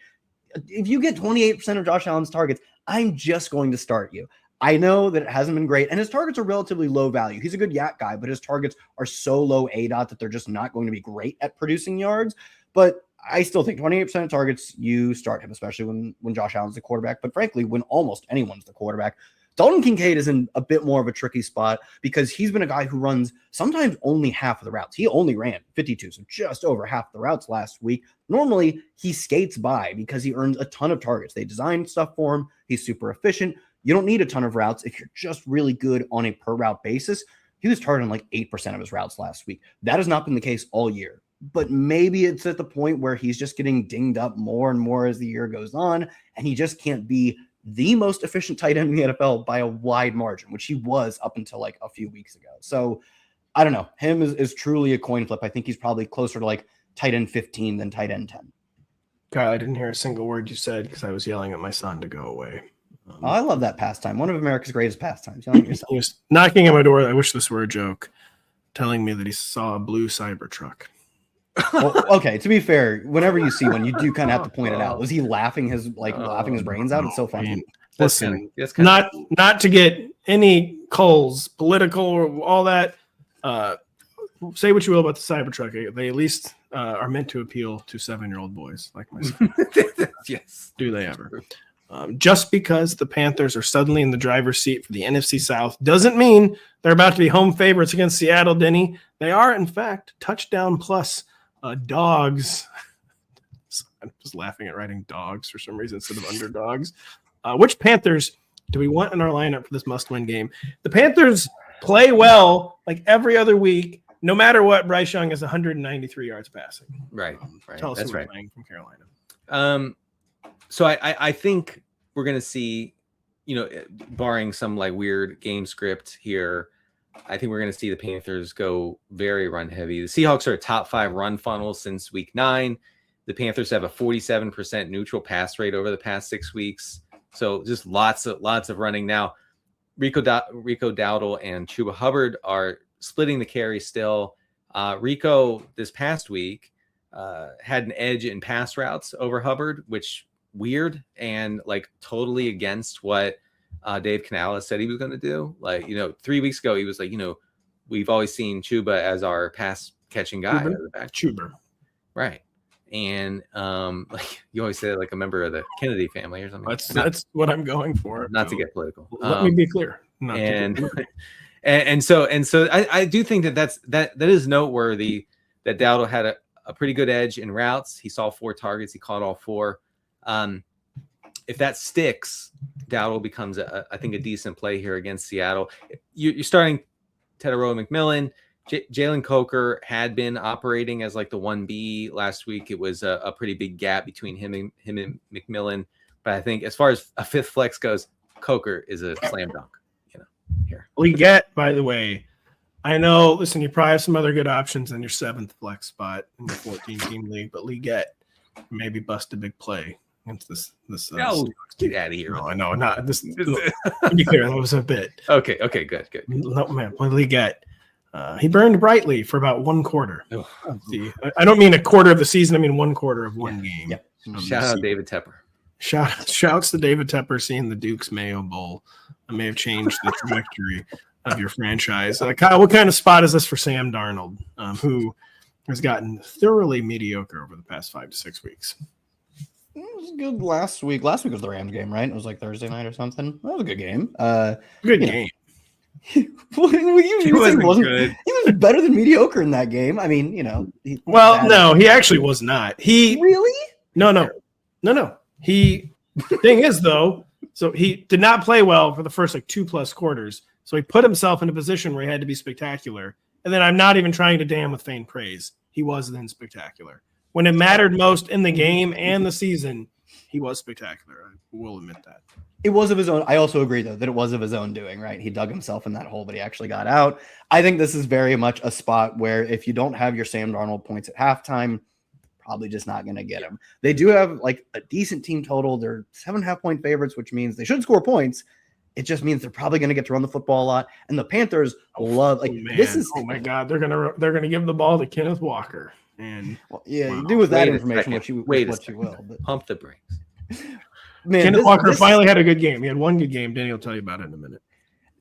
If you get 28% of Josh Allen's targets, I'm just going to start you. I know that it hasn't been great, and his targets are relatively low value. He's a good yak guy, but his targets are so low ADOT that they're just not going to be great at producing yards. But I still think 28% of targets, you start him, especially when Josh Allen's the quarterback. But frankly, when almost anyone's the quarterback, Dalton Kincaid is in a bit more of a tricky spot because he's been a guy who runs sometimes only half of the routes. He only ran 52, so just over half the routes last week. Normally, he skates by because he earns a ton of targets. They designed stuff for him. He's super efficient. You don't need a ton of routes if you're just really good on a per route basis. He was targeting like 8% of his routes last week. That has not been the case all year. But maybe it's at the point where he's just getting dinged up more and more as the year goes on, and he just can't be the most efficient tight end in the NFL by a wide margin, which he was up until like a few weeks ago. So I don't know. Him is truly a coin flip. I think he's probably closer to like tight end 15 than tight end 10. Kyle, I didn't hear a single word you said because I was yelling at my son to go away. I love that pastime. One of America's greatest pastimes. Yelling at yourself. He was knocking at my door. I wish this were a joke, telling me that he saw a blue Cybertruck. Well, okay, to be fair, whenever you see one, you do kind of have to point it out. Was he laughing his brains out? It's so funny. I mean, listen, not to get any calls, political or all that. Say what you will about the Cybertruck. They at least are meant to appeal to 7-year-old boys like myself. Yes. Do they ever? Just because the Panthers are suddenly in the driver's seat for the NFC South doesn't mean they're about to be home favorites against Seattle, Denny. They are, in fact, touchdown plus dogs. I'm just laughing at writing dogs for some reason instead of underdogs. Which Panthers do we want in our lineup for this must-win game? The Panthers play well like every other week. No matter what, Bryce Young has 193 yards passing. Right. Tell us That's who we're right. playing from Carolina. So I think we're going to see, barring some like weird game script here, I think we're going to see the Panthers go very run heavy. The Seahawks are a top 5 run funnel since week 9. The Panthers have a 47% neutral pass rate over the past 6 weeks. So just lots of running. Now, Rico Dowdle and Chuba Hubbard are splitting the carry still. Rico this past week had an edge in pass routes over Hubbard, which weird and like totally against what Dave Canales said he was going to do. Like, 3 weeks ago, he was like, we've always seen Chuba as our pass catching guy. Chuba. Right. And like you always say, like a member of the Kennedy family or something. That's what I'm going for. Not to get political. Let me be clear. And so I do think that is noteworthy that Dowdle had a pretty good edge in routes. He saw 4 targets. He caught all 4. If that sticks, Dowdle becomes I think a decent play here against Seattle. You're starting Tedoroa McMillan. Jalen Coker had been operating as like the 1B last week. It was a pretty big gap between him and McMillan. But I think as far as a 5th flex goes, Coker is a slam dunk. Here. Leggett, by the way, I know. Listen, you probably have some other good options in your 7th flex spot in the 14-team league, but Leggett maybe bust a big play against this. No, get out of here. No, I know not this. To be clear, that was a bit. Okay, good. No, man, Leggett. He burned brightly for about 1 quarter. Oh. I don't mean a quarter of the season. I mean 1 quarter of one game. Yeah. Shout out David Tepper. Shouts to David Tepper seeing the Duke's Mayo Bowl. I may have changed the trajectory of your franchise. Kyle, what kind of spot is this for Sam Darnold, who has gotten thoroughly mediocre over the past 5 to 6 weeks? It was good last week. Last week was the Rams game, right? It was like Thursday night or something. That was a good game. Good game. He wasn't good. He was better than mediocre in that game. I mean, no, he actually was not. He really? No. The thing is, though, so he did not play well for the first 2+ quarters. So he put himself in a position where he had to be spectacular. And then I'm not even trying to damn with feigned praise. He was then spectacular. When it mattered most in the game and the season, he was spectacular. I will admit that. It was of his own. I also agree, though, that it was of his own doing, right? He dug himself in that hole, but he actually got out. I think this is very much a spot where if you don't have your Sam Darnold points at halftime, probably just not going to get him. They do have like a decent team total. They're 7.5-point favorites, which means they should score points. It just means they're probably going to get to run the football a lot. And the Panthers love this is. Oh my God, they're gonna give the ball to Kenneth Walker. And you do with that information what you will. But. Pump the brakes. Man, Kenneth Walker finally had a good game. He had 1 good game. Denny will tell you about it in a minute.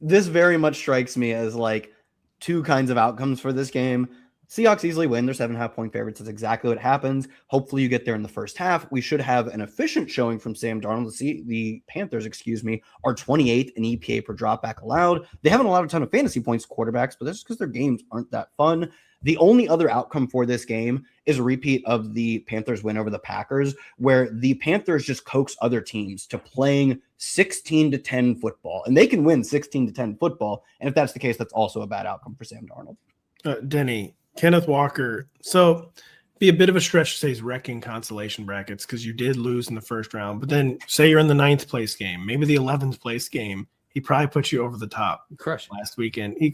This very much strikes me as like 2 kinds of outcomes for this game. Seahawks easily win. They're 7.5-point favorites. That's exactly what happens. Hopefully you get there in the first half. We should have an efficient showing from Sam Darnold. The Panthers, are 28th in EPA per dropback allowed. They haven't allowed a ton of fantasy points to quarterbacks, but that's because their games aren't that fun. The only other outcome for this game is a repeat of the Panthers win over the Packers, where the Panthers just coax other teams to playing 16-10 football, and they can win 16-10 football. And if that's the case, that's also a bad outcome for Sam Darnold. Denny, Kenneth Walker. So be a bit of a stretch to say he's wrecking consolation brackets because you did lose in the first round. But then say you're in the 9th place game, maybe the 11th place game. He probably put you over the top. Crushed last weekend. He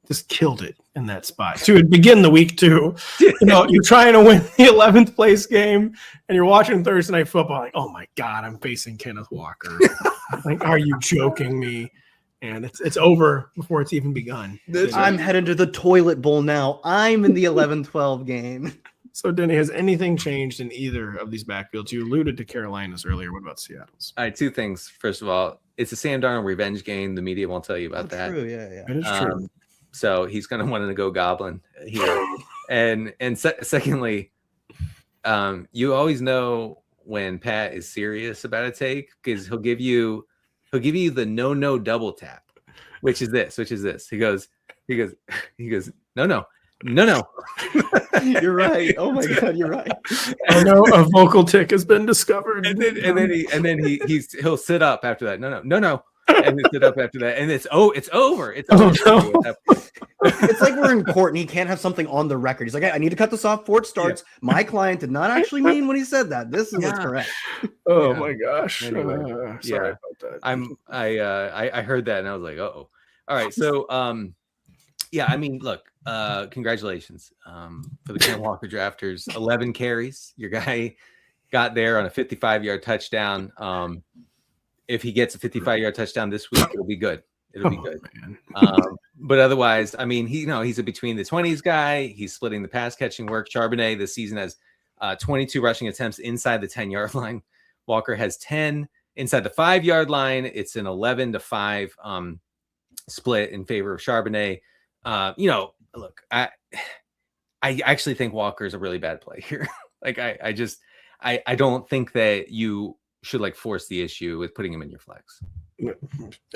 just killed it in that spot. To begin the week too. You're trying to win the 11th place game and you're watching Thursday Night Football like, oh my God, I'm facing Kenneth Walker. Like, are you joking me? And it's over before it's even begun. I'm headed to the toilet bowl now. I'm in the 11-12 game. So, Denny, has anything changed in either of these backfields? You alluded to Carolina's earlier. What about Seattle's? All right, 2 things. First of all, it's a Sam Darnold revenge game. The media won't tell you about that. True, yeah. It is true. So he's going to want to go goblin here. And secondly, you always know when Pat is serious about a take because he'll give you the no double tap, which is this. He goes, no. You're right. Oh my God, you're right. I know a vocal tick has been discovered. And then he'll sit up after that. No. And then sit up after that, and it's over. It's over. No. It's like we're in court and he can't have something on the record. He's like, I need to cut this off before it starts. Yeah. My client did not actually mean when he said that. This is what's correct. Oh my gosh. Anyway, sorry about that. I heard that and I was like, uh-oh. All right. So I mean, look, congratulations for the Ken Walker drafters. 11 carries. Your guy got there on a 55-yard touchdown. if he gets a 55-yard touchdown this week, it'll be good. It'll be good. Man. But otherwise, I mean, he's a between the 20s guy. He's splitting the pass catching work. Charbonnet this season has 22 rushing attempts inside the 10-yard line. Walker has 10 inside the 5-yard line. It's an 11-5 split in favor of Charbonnet. Look, I actually think Walker is a really bad play here. Like I don't think that you should like force the issue with putting him in your flex.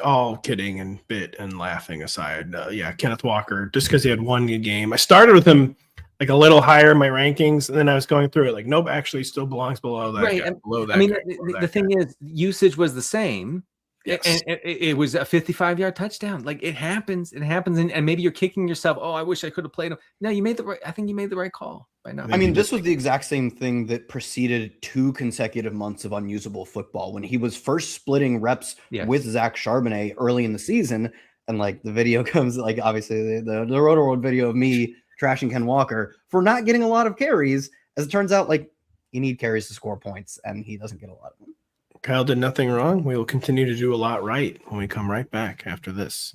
All kidding and bit and laughing aside, Kenneth Walker, just because he had one good game. I started with him like a little higher in my rankings, and then I was going through it like, nope, actually still belongs below that. Right. Guy, below that I mean, guy, the thing is, usage was the same. Yes. And it was a 55-yard touchdown. Like it happens. And maybe you're kicking yourself. Oh, I wish I could have played him. No, I think you made the right call by now. I mean, this was the exact same thing that preceded 2 consecutive months of unusable football when he was first splitting reps with Zach Charbonnet early in the season. And like the video comes, like obviously the Rotoworld video of me trashing Ken Walker for not getting a lot of carries. As it turns out, like you need carries to score points, and he doesn't get a lot of them. Kyle did nothing wrong. We will continue to do a lot right when we come right back after this.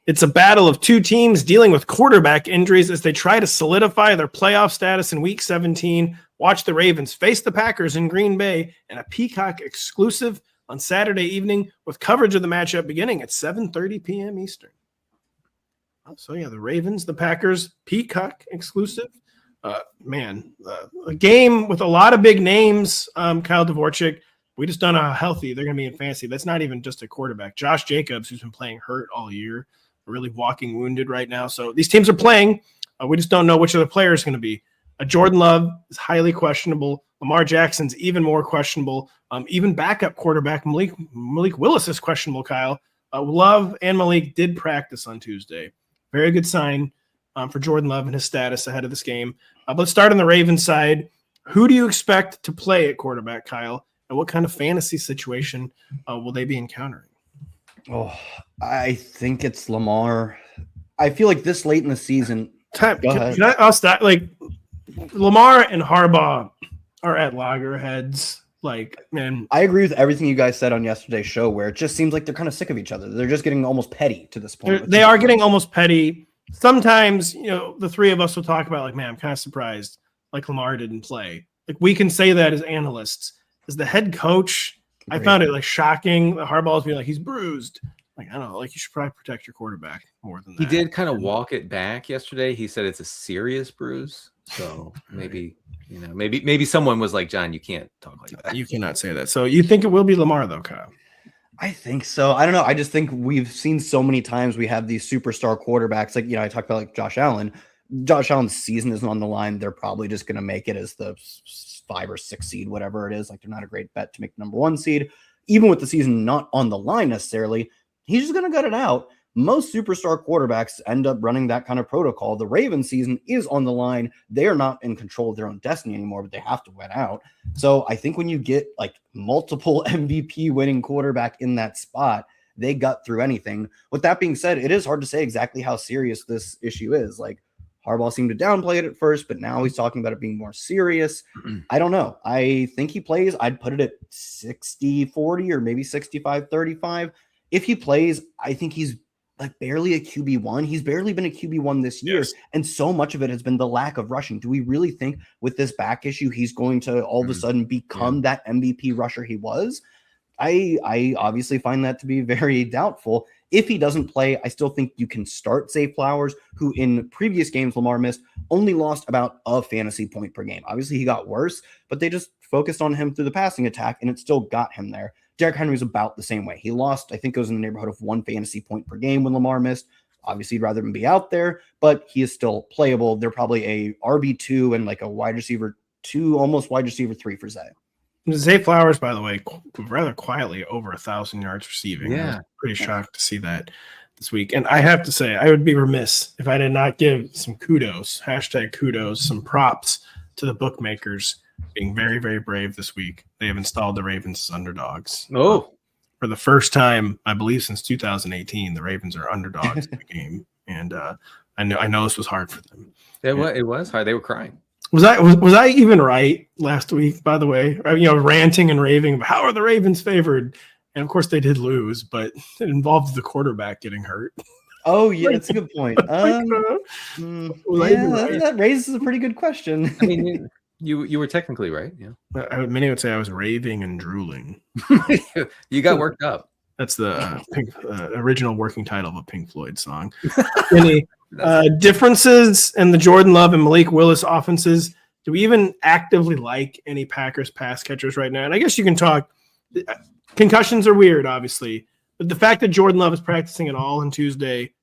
It's a battle of 2 teams dealing with quarterback injuries as they try to solidify their playoff status in Week 17. Watch the Ravens face the Packers in Green Bay and a Peacock exclusive on Saturday evening with coverage of the matchup beginning at 7:30 p.m. Eastern. So, the Ravens, the Packers, Peacock exclusive. A game with a lot of big names, Kyle Dvorchak. We just don't know how healthy they're going to be in fantasy. That's not even just a quarterback. Josh Jacobs, who's been playing hurt all year, really walking wounded right now. So these teams are playing. We just don't know which of the players is going to be. Jordan Love is highly questionable. Lamar Jackson's even more questionable. Even backup quarterback Malik Willis is questionable, Kyle. Love and Malik did practice on Tuesday. Very good sign for Jordan Love and his status ahead of this game. Let's start on the Ravens side. Who do you expect to play at quarterback, Kyle? And what kind of fantasy situation will they be encountering? Oh, I think it's Lamar. I feel like this late in the season. I'll start. Like Lamar and Harbaugh are at loggerheads. Like, man, I agree with everything you guys said on yesterday's show, where it just seems like they're kind of sick of each other. They're just getting almost petty to this point. They are getting almost petty. Sometimes, the three of us will talk about like, man, I'm kind of surprised like Lamar didn't play. Like we can say that as analysts. As the head coach, I found it like shocking. The Harbaugh's being like, he's bruised. Like, I don't know, like you should probably protect your quarterback more than that. He did kind of walk it back yesterday. He said it's a serious bruise. So maybe someone was like, John, you can't talk like that. You cannot say that. So you think it will be Lamar though, Kyle? I think so. I don't know. I just think we've seen so many times we have these superstar quarterbacks. Like, I talked about like Josh Allen. Josh Allen's season isn't on the line. They're probably just going to make it as the 5 or 6 seed, whatever it is. Like they're not a great bet to make the number 1 seed, even with the season not on the line necessarily. He's just going to gut it out. Most superstar quarterbacks end up running that kind of protocol. The Ravens season is on the line. They are not in control of their own destiny anymore, but they have to win out. So I think when you get like multiple MVP winning quarterback in that spot, they gut through anything. With that being said, it is hard to say exactly how serious this issue is. Like Harbaugh seemed to downplay it at first, but now he's talking about it being more serious. I don't know. I think he plays. I'd put it at 60-40 or maybe 65-35. If he plays, I think he's like barely a QB1. He's barely been a QB1 this year. Yes. And so much of it has been the lack of rushing. Do we really think with this back issue, he's going to all of a sudden become that MVP rusher he was? I obviously find that to be very doubtful. If he doesn't play, I still think you can start Zay Flowers, who in previous games Lamar missed, only lost about a fantasy point per game. Obviously, he got worse, but they just focused on him through the passing attack, and it still got him there. Derrick Henry's about the same way. He lost, I think it was in the neighborhood of 1 fantasy point per game when Lamar missed. Obviously, you'd rather him be out there, but he is still playable. They're probably a RB2 and like a wide receiver 2, almost wide receiver 3 for Zay. Zay Flowers, by the way, rather quietly over 1,000 yards receiving. Yeah. I was pretty shocked to see that this week. And I have to say, I would be remiss if I did not give some kudos, #kudos, some props to the bookmakers being very, very brave this week. They have installed the Ravens as underdogs. Oh. For the first time, I believe, since 2018, the Ravens are underdogs in the game. And I know this was hard for them. It was hard. They were crying. Was I even right last week, by the way? Ranting and raving about how are the Ravens favored? And of course they did lose, but it involved the quarterback getting hurt. Oh yeah, that's a good point. Right? That raises a pretty good question. I mean, you were technically right. Yeah. Many would say I was raving and drooling. You got worked up. That's the original working title of a Pink Floyd song. Any differences in the Jordan Love and Malik Willis offenses? Do we even actively like any Packers pass catchers right now? And I guess you can talk. Concussions are weird, obviously. But the fact that Jordan Love is practicing at all on Tuesday,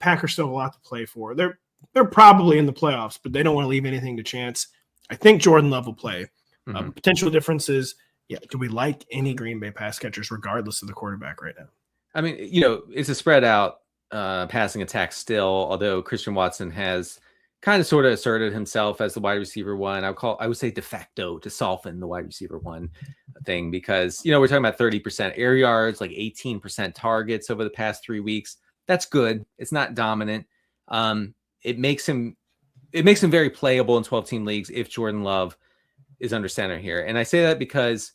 Packers still have a lot to play for. They're probably in the playoffs, but they don't want to leave anything to chance. I think Jordan Love will play. Potential differences, do we like any Green Bay pass catchers regardless of the quarterback right now? I mean, it's a spread out passing attack still, although Christian Watson has kind of sort of asserted himself as the wide receiver one. I would say de facto to soften the wide receiver one thing, because we're talking about 30% air yards, like 18% targets over the past 3 weeks. That's good. It's not dominant. It makes him very playable in 12-team leagues if Jordan Love is under center here. And I say that because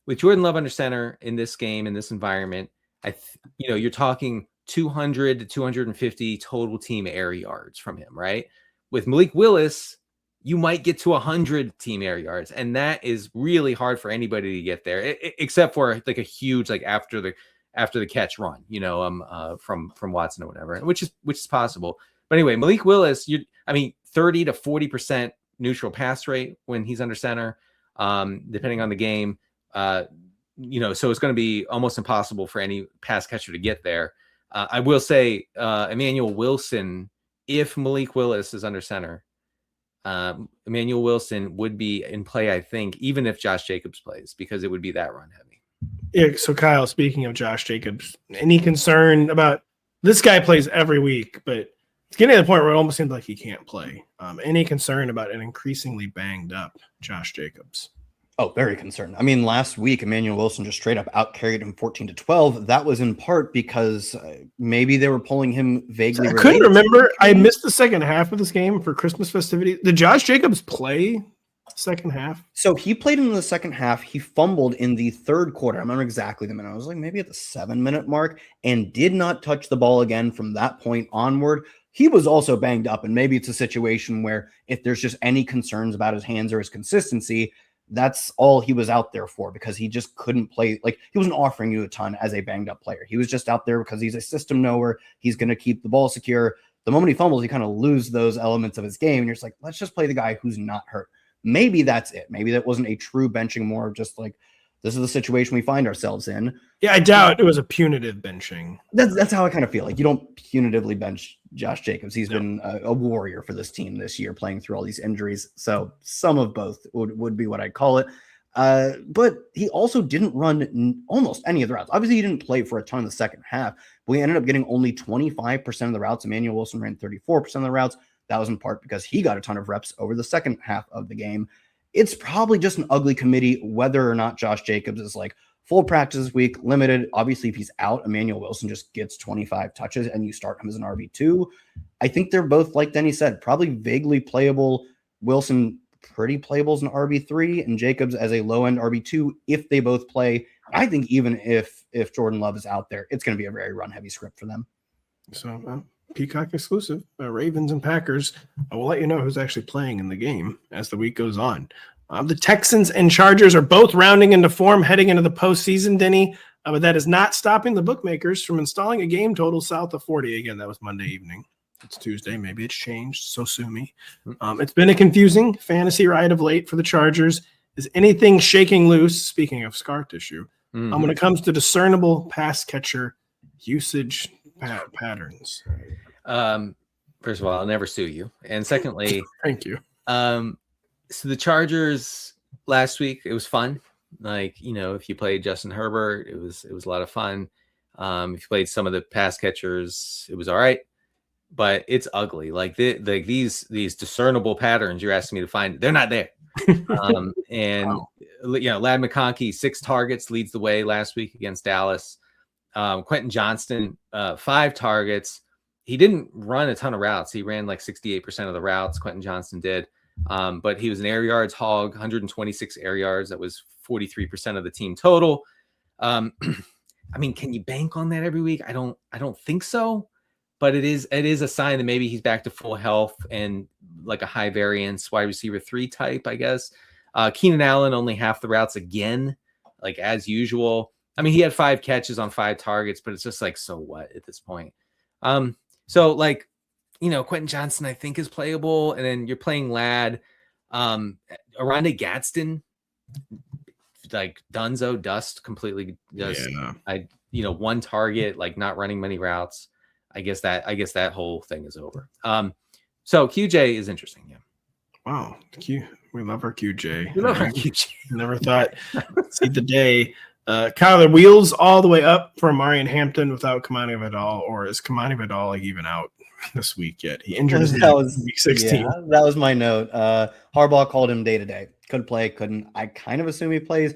with Jordan Love under center in this game, in this environment, you're talking 200 to 250 total team air yards from him, right? With Malik Willis, you might get to 100 team air yards, and that is really hard for anybody to get there, except for like a huge, like after the catch run, from Watson or whatever, which is possible. But anyway, Malik Willis, 30 to 40% neutral pass rate when he's under center, depending on the game. So it's going to be almost impossible for any pass catcher to get there. I will say Emmanuel Wilson, if Malik Willis is under center, Emmanuel Wilson would be in play, I think, even if Josh Jacobs plays, because it would be that run heavy. Yeah. So Kyle, speaking of Josh Jacobs, any concern about this guy plays every week, but it's getting to the point where it almost seems like he can't play. Any concern about an increasingly banged up Josh Jacobs? Oh, very concerned. I mean, last week, Emmanuel Wilson just straight up out-carried him 14-12. That was in part because maybe they were pulling him vaguely. I couldn't remember. I missed the second half of this game for Christmas festivities. Did Josh Jacobs play second half? So he played in the second half. He fumbled in the third quarter. I remember exactly the minute. I was like maybe at the 7-minute mark, and did not touch the ball again from that point onward. He was also banged up, and maybe it's a situation where if there's just any concerns about his hands or his consistency, that's all he was out there for, because he just couldn't play. Like, he wasn't offering you a ton as a banged up player. He was just out there because he's a system knower. He's going to keep the ball secure. The moment he fumbles, he kind of lose those elements of his game. And you're just like, let's just play the guy who's not hurt. Maybe that's it. Maybe that wasn't a true benching, more of just like, this is the situation we find ourselves in. Yeah, I doubt it was a punitive benching. That's how I kind of feel. Like, you don't punitively bench Josh Jacobs. He's been a warrior for this team this year, playing through all these injuries. So some of both would be what I'd call it. But he also didn't run almost any of the routes. Obviously, he didn't play for a ton in the second half, but we ended up getting only 25% of the routes. Emmanuel Wilson ran 34% of the routes. That was in part because he got a ton of reps over the second half of the game. It's probably just an ugly committee whether or not Josh Jacobs is like full practice this week, limited. Obviously, if he's out, Emmanuel Wilson just gets 25 touches and you start him as an RB2. I think they're both, like Denny said, probably vaguely playable. Wilson pretty playable as an RB3, and Jacobs as a low-end RB2 if they both play. I think even if Jordan Love is out there, it's going to be a very run-heavy script for them. So, Peacock exclusive, Ravens and Packers. I will let you know who's actually playing in the game as the week goes on. The Texans and Chargers are both rounding into form heading into the postseason, Denny, but that is not stopping the bookmakers from installing a game total south of 40. Again, that was Monday evening. It's Tuesday. Maybe it's changed. So sue me. It's been a confusing fantasy ride of late for the Chargers. Is anything shaking loose, speaking of scar tissue, when it comes to discernible pass catcher usage patterns? First of all, I'll never sue you. And secondly, thank you. So the Chargers last week, it was fun. Like, if you played Justin Herbert, it was a lot of fun. If you played some of the pass catchers, it was all right. But it's ugly. Like these discernible patterns you're asking me to find, they're not there. Wow. Ladd McConkey, 6 targets, leads the way last week against Dallas. Quentin Johnston, 5 targets. He didn't run a ton of routes. He ran like 68% of the routes. Quentin Johnston did. But he was an air yards hog, 126 air yards. That was 43% of the team total. I mean, can you bank on that every week? I don't think so, but it is a sign that maybe he's back to full health and like a high variance wide receiver 3 type, I guess. Keenan Allen only half the routes again, like as usual. I mean, he had 5 catches on 5 targets, but it's just like, so what at this point? So like, Quentin Johnson, I think, is playable. And then you're playing Ladd. Aronde Gadsden, like Dunzo dust completely. Just, Yeah. 1 target, like not running many routes. I guess that whole thing is over. So QJ is interesting. Yeah. Wow. We love our QJ. We love our QJ. Never thought see the day. Kyle, the wheels all the way up for Marion Hampton without Kamani Vidal, or is Kamani Vidal like even out this week yet? He injured his knee in week 16. Yeah, that was my note. Harbaugh called him day to day. Could play, couldn't. I kind of assume he plays.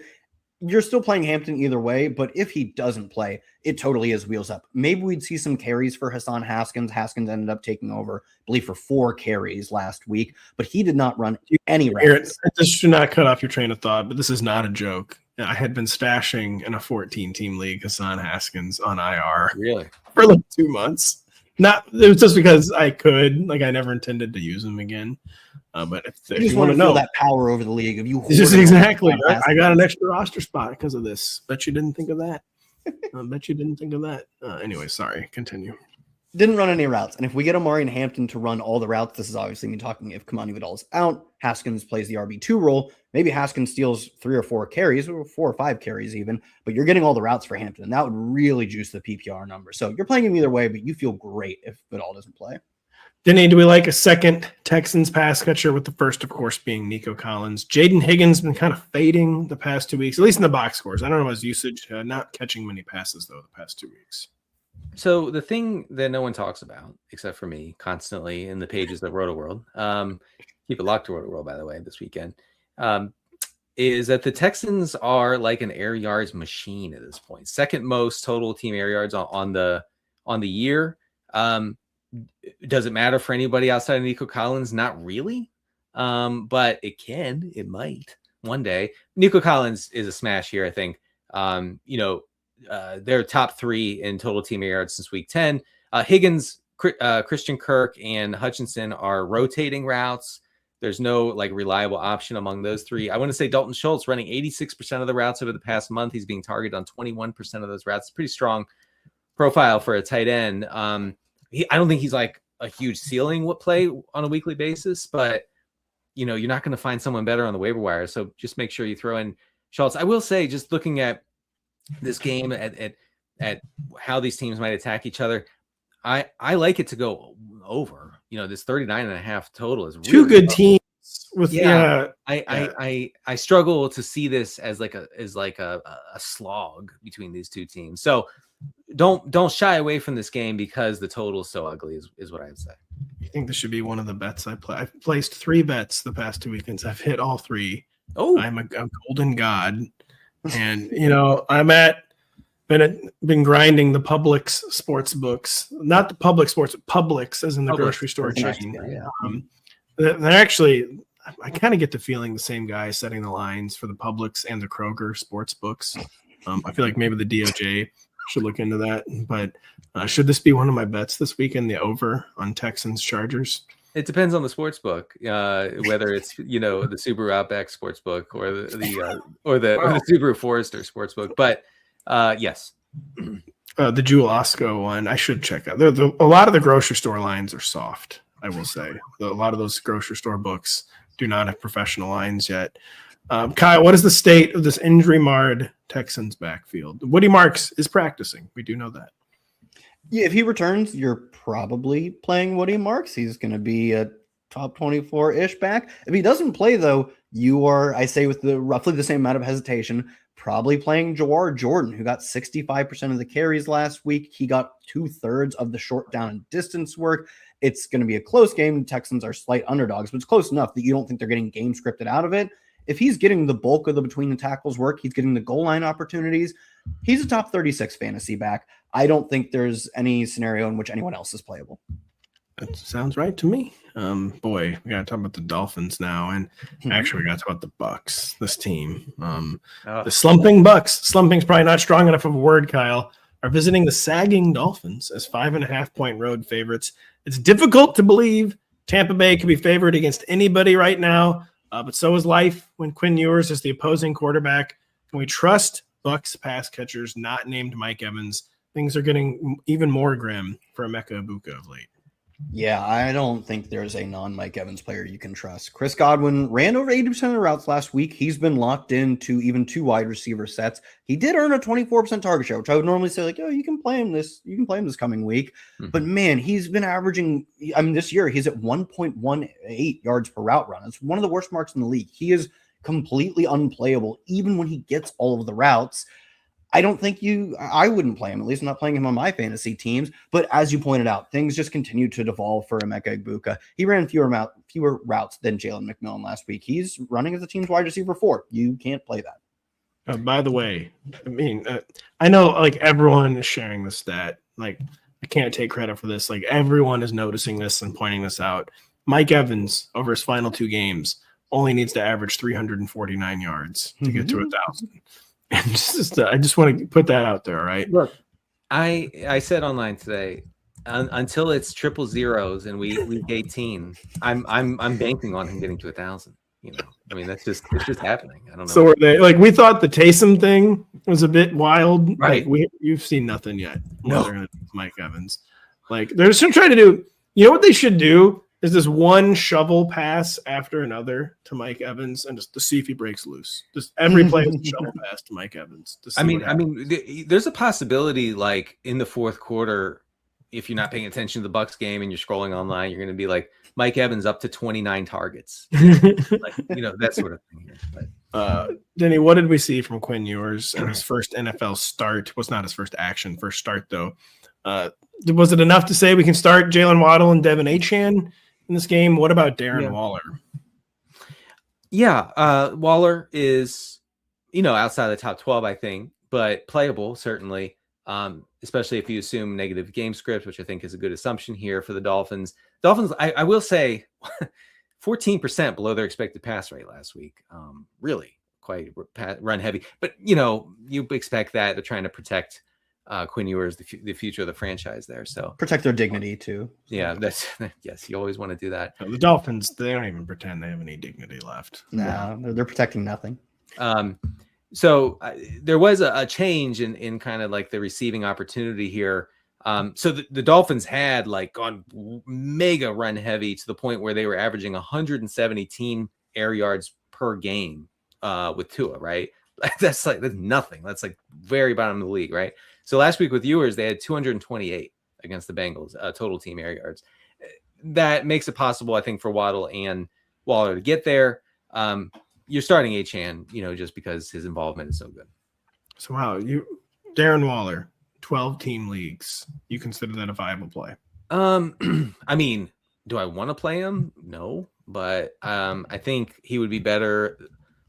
You're still playing Hampton either way, but if he doesn't play, it totally is wheels up. Maybe we'd see some carries for Hassan Haskins. Haskins ended up taking over, I believe, for 4 carries last week, but he did not run any routes. This should not cut off your train of thought, but this is not a joke. I had been stashing in a 14-team league Hassan Haskins on IR Really for like 2 months. It was just because I could. Like, I never intended to use him again. But if you want to know that power over the league, if you just exactly, right? I got an extra roster spot because of this. Bet you didn't think of that. Anyway, sorry. Continue. Didn't run any routes. And if we get Amari and Hampton to run all the routes, this is obviously me talking if Kamani Vidal is out, Haskins plays the RB2 role. Maybe Haskins steals 3 or 4 carries, or 4 or 5 carries even, but you're getting all the routes for Hampton. And that would really juice the PPR number. So you're playing him either way, but you feel great if Vidal doesn't play. Denny, do we like a second Texans pass catcher, with the first, of course, being Nico Collins? Jaden Higgins been kind of fading the past 2 weeks, at least in the box scores. I don't know his usage, not catching many passes, though, the past 2 weeks. So the thing that no one talks about, except for me, constantly in the pages of Rotoworld, keep it locked to Rotoworld, by the way, this weekend, is that the Texans are like an air yards machine at this point. Second most total team air yards on the year. Does it matter for anybody outside of Nico Collins? Not really. But it might one day. Nico Collins is a smash here, I think. They're top 3 in total team air yards since week 10. Higgins, Christian Kirk, and Hutchinson are rotating routes. There's no like reliable option among those 3. I want to say Dalton Schultz running 86% of the routes over the past month. He's being targeted on 21% of those routes. It's a pretty strong profile for a tight end. I don't think he's like a huge ceiling play on a weekly basis, but you're not going to find someone better on the waiver wire. So just make sure you throw in Schultz. I will say, just looking at this game, at how these teams might attack each other, I like it to go over. This 39.5 total is really 2 good teams with I struggle to see this as like a slog between these 2 teams. So don't shy away from this game because the total is so ugly is what I would say. I think this should be one of the bets I play. I've placed 3 bets the past 2 weekends. I've hit all 3. Oh, I'm a golden god. And been grinding the Publix sports books, not the public sports, Publix as in the grocery store chain. They're actually, I kind of get the feeling the same guy setting the lines for the Publix and the Kroger sports books. I feel like maybe the DOJ should look into that. But should this be one of my bets this weekend, the over on Texans Chargers? It depends on the sports book, whether it's the Subaru Outback sports book or the Subaru Forester sports book. But yes, the Jewel Osco one I should check out. A lot of the grocery store lines are soft. I will say a lot of those grocery store books do not have professional lines yet. Kyle, what is the state of this injury-marred Texans backfield? Woody Marks is practicing. We do know that. Yeah, if he returns, you're probably playing Woody Marks. He's going to be a top 24-ish back. If he doesn't play, though, you are, I say with roughly the same amount of hesitation, probably playing Jawar Jordan, who got 65% of the carries last week. He got 2/3 of the short down and distance work. It's going to be a close game. The Texans are slight underdogs, but it's close enough that you don't think they're getting game scripted out of it. If he's getting the bulk of the between the tackles work, he's getting the goal line opportunities. He's a top 36 fantasy back. I don't think there's any scenario in which anyone else is playable. That sounds right to me. Boy, we gotta talk about the Dolphins now, and actually we gotta talk about the Bucs. This team, the slumping Bucs. Slumping's probably not strong enough of a word, Kyle. Are visiting the sagging Dolphins as 5.5-point road favorites. It's difficult to believe Tampa Bay could be favored against anybody right now, but so is life when Quinn Ewers is the opposing quarterback. Can we trust Bucs pass catchers not named Mike Evans? Things are getting even more grim for Emeka Egbuka of late. Yeah, I don't think there's a non-Mike Evans player you can trust. Chris Godwin ran over 80% of the routes last week. He's been locked into even 2 wide receiver sets. He did earn a 24% target share, which I would normally say, like, oh, you can play him this coming week. Mm-hmm. But man, he's been averaging, this year he's at 1.18 yards per route run. It's one of the worst marks in the league. He is completely unplayable, even when he gets all of the routes. I don't think I wouldn't play him. At least I'm not playing him on my fantasy teams. But as you pointed out, things just continue to devolve for Emeka Egbuka. He ran fewer routes than Jalen McMillan last week. He's running as the team's wide receiver 4. You can't play that. By the way, I know like everyone is sharing this stat. Like I can't take credit for this. Like everyone is noticing this and pointing this out. Mike Evans over his final 2 games only needs to average 349 yards to get to 1,000. And I just want to put that out there, right? Look, I said online today, until it's triple zeros and week 18, I'm banking on him getting to 1,000. It's just happening. I don't know. So are they like we thought the Taysom thing was a bit wild, right? Like you've seen nothing yet. No, Mike Evans. Like they're just trying to do. You know what they should do is this one shovel pass after another to Mike Evans and just to see if he breaks loose. Just every play is a shovel pass to Mike Evans. There's a possibility like in the fourth quarter, if you're not paying attention to the Bucs game and you're scrolling online, you're going to be like Mike Evans up to 29 targets, that sort of thing here. But. Denny, what did we see from Quinn Ewers in his first NFL start? Was not his first start though. Was it enough to say we can start Jalen Waddle and Devin Achane in this game? What about Darren Waller? Yeah, Waller is, outside the top 12, I think, but playable, certainly, especially if you assume negative game script, which I think is a good assumption here for the Dolphins. Dolphins, I will say, 14% below their expected pass rate last week. Really quite run heavy. But, you expect that. They're trying to protect Quinn Ewers, the future of the franchise there. So protect their dignity too. Yeah, yes, you always want to do that. The Dolphins, they don't even pretend they have any dignity left. No, they're protecting nothing. So there was a change in kind of like the receiving opportunity here. So the Dolphins had like gone mega run heavy to the point where they were averaging 170 team air yards per game with Tua, right? That's nothing. That's like very bottom of the league, right? So last week with Ewers, they had 228 against the Bengals, total team air yards. That makes it possible, I think, for Waddle and Waller to get there. You're starting Achane, just because his involvement is so good. So Darren Waller, 12-team leagues. You consider that a viable play? Do I want to play him? No, but I think he would be better.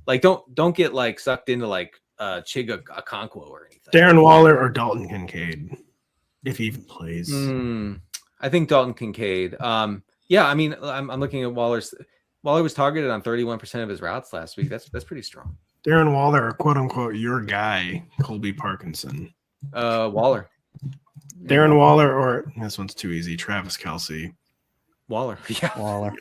Like, don't get like sucked into like Chiga Okonkwo or anything. Darren Waller or Dalton Kincaid, if he even plays. I think Dalton Kincaid. I'm looking at Waller's. Waller was targeted on 31% of his routes last week. That's pretty strong. Darren Waller, quote unquote, your guy, Colby Parkinson. Waller. Darren Waller, or this one's too easy. Travis Kelce. Waller. Yeah. Waller.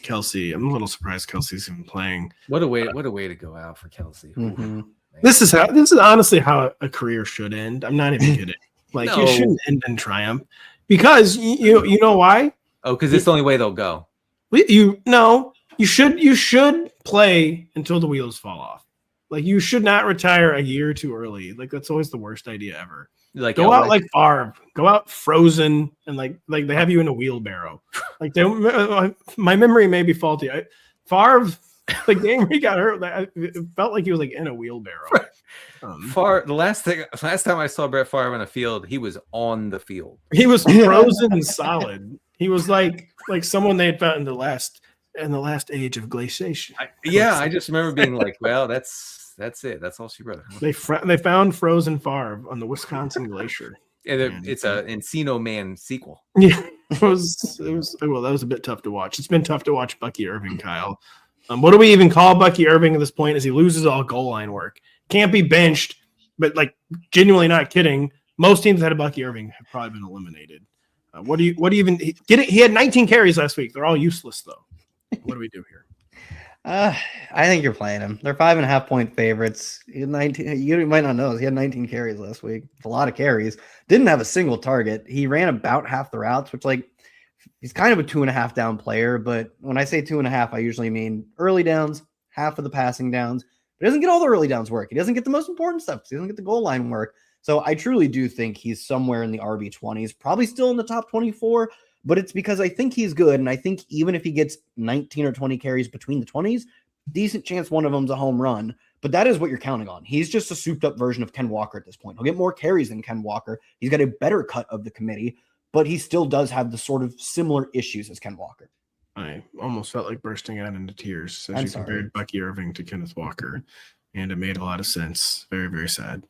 Kelce. I'm a little surprised Kelce's even playing. What a way to go out for Kelce. Mm-hmm. This is honestly how a career should end. I'm not even kidding. Like You shouldn't end in triumph because you know why? Oh, because it's the only way they'll go. You should play until the wheels fall off. Like you should not retire a year too early. Like that's always the worst idea ever. Like go out like Favre, go out frozen, and like they have you in a wheelbarrow. Like my memory may be faulty. Favre, the game where he got hurt, it felt like he was like in a wheelbarrow. The last time I saw Brett Favre on a field, he was on the field. He was frozen and solid. He was like someone they had found in the last age of glaciation. I just remember being like, well, that's it. That's all she wrote. They found frozen Favre on the Wisconsin glacier. And it's a Encino Man sequel. Yeah. Well, that was a bit tough to watch. It's been tough to watch Bucky Irving, Kyle. What do we even call Bucky Irving at this point as he loses all goal line work? Can't be benched, but like genuinely not kidding. Most teams that had Bucky Irving have probably been eliminated. What do you even get it? He had 19 carries last week. They're all useless though. What do we do here? I think you're playing him. They're 5.5-point favorites. He had 19. You might not know this. He had 19 carries last week. It's a lot of carries. Didn't have a single target. He ran about half the routes, which like he's kind of a 2.5 down player. But when I say 2.5, I usually mean early downs, half of the passing downs. But he doesn't get all the early downs work. He doesn't get the most important stuff. He doesn't get the goal line work. So I truly do think he's somewhere in the RB20s, probably still in the top 24. But it's because I think he's good. And I think even if he gets 19 or 20 carries between the 20s, decent chance one of them's a home run. But that is what you're counting on. He's just a souped up version of Ken Walker at this point. He'll get more carries than Ken Walker. He's got a better cut of the committee, but he still does have the sort of similar issues as Ken Walker. I almost felt like bursting out into tears as compared Bucky Irving to Kenneth Walker. And it made a lot of sense. Very, very sad.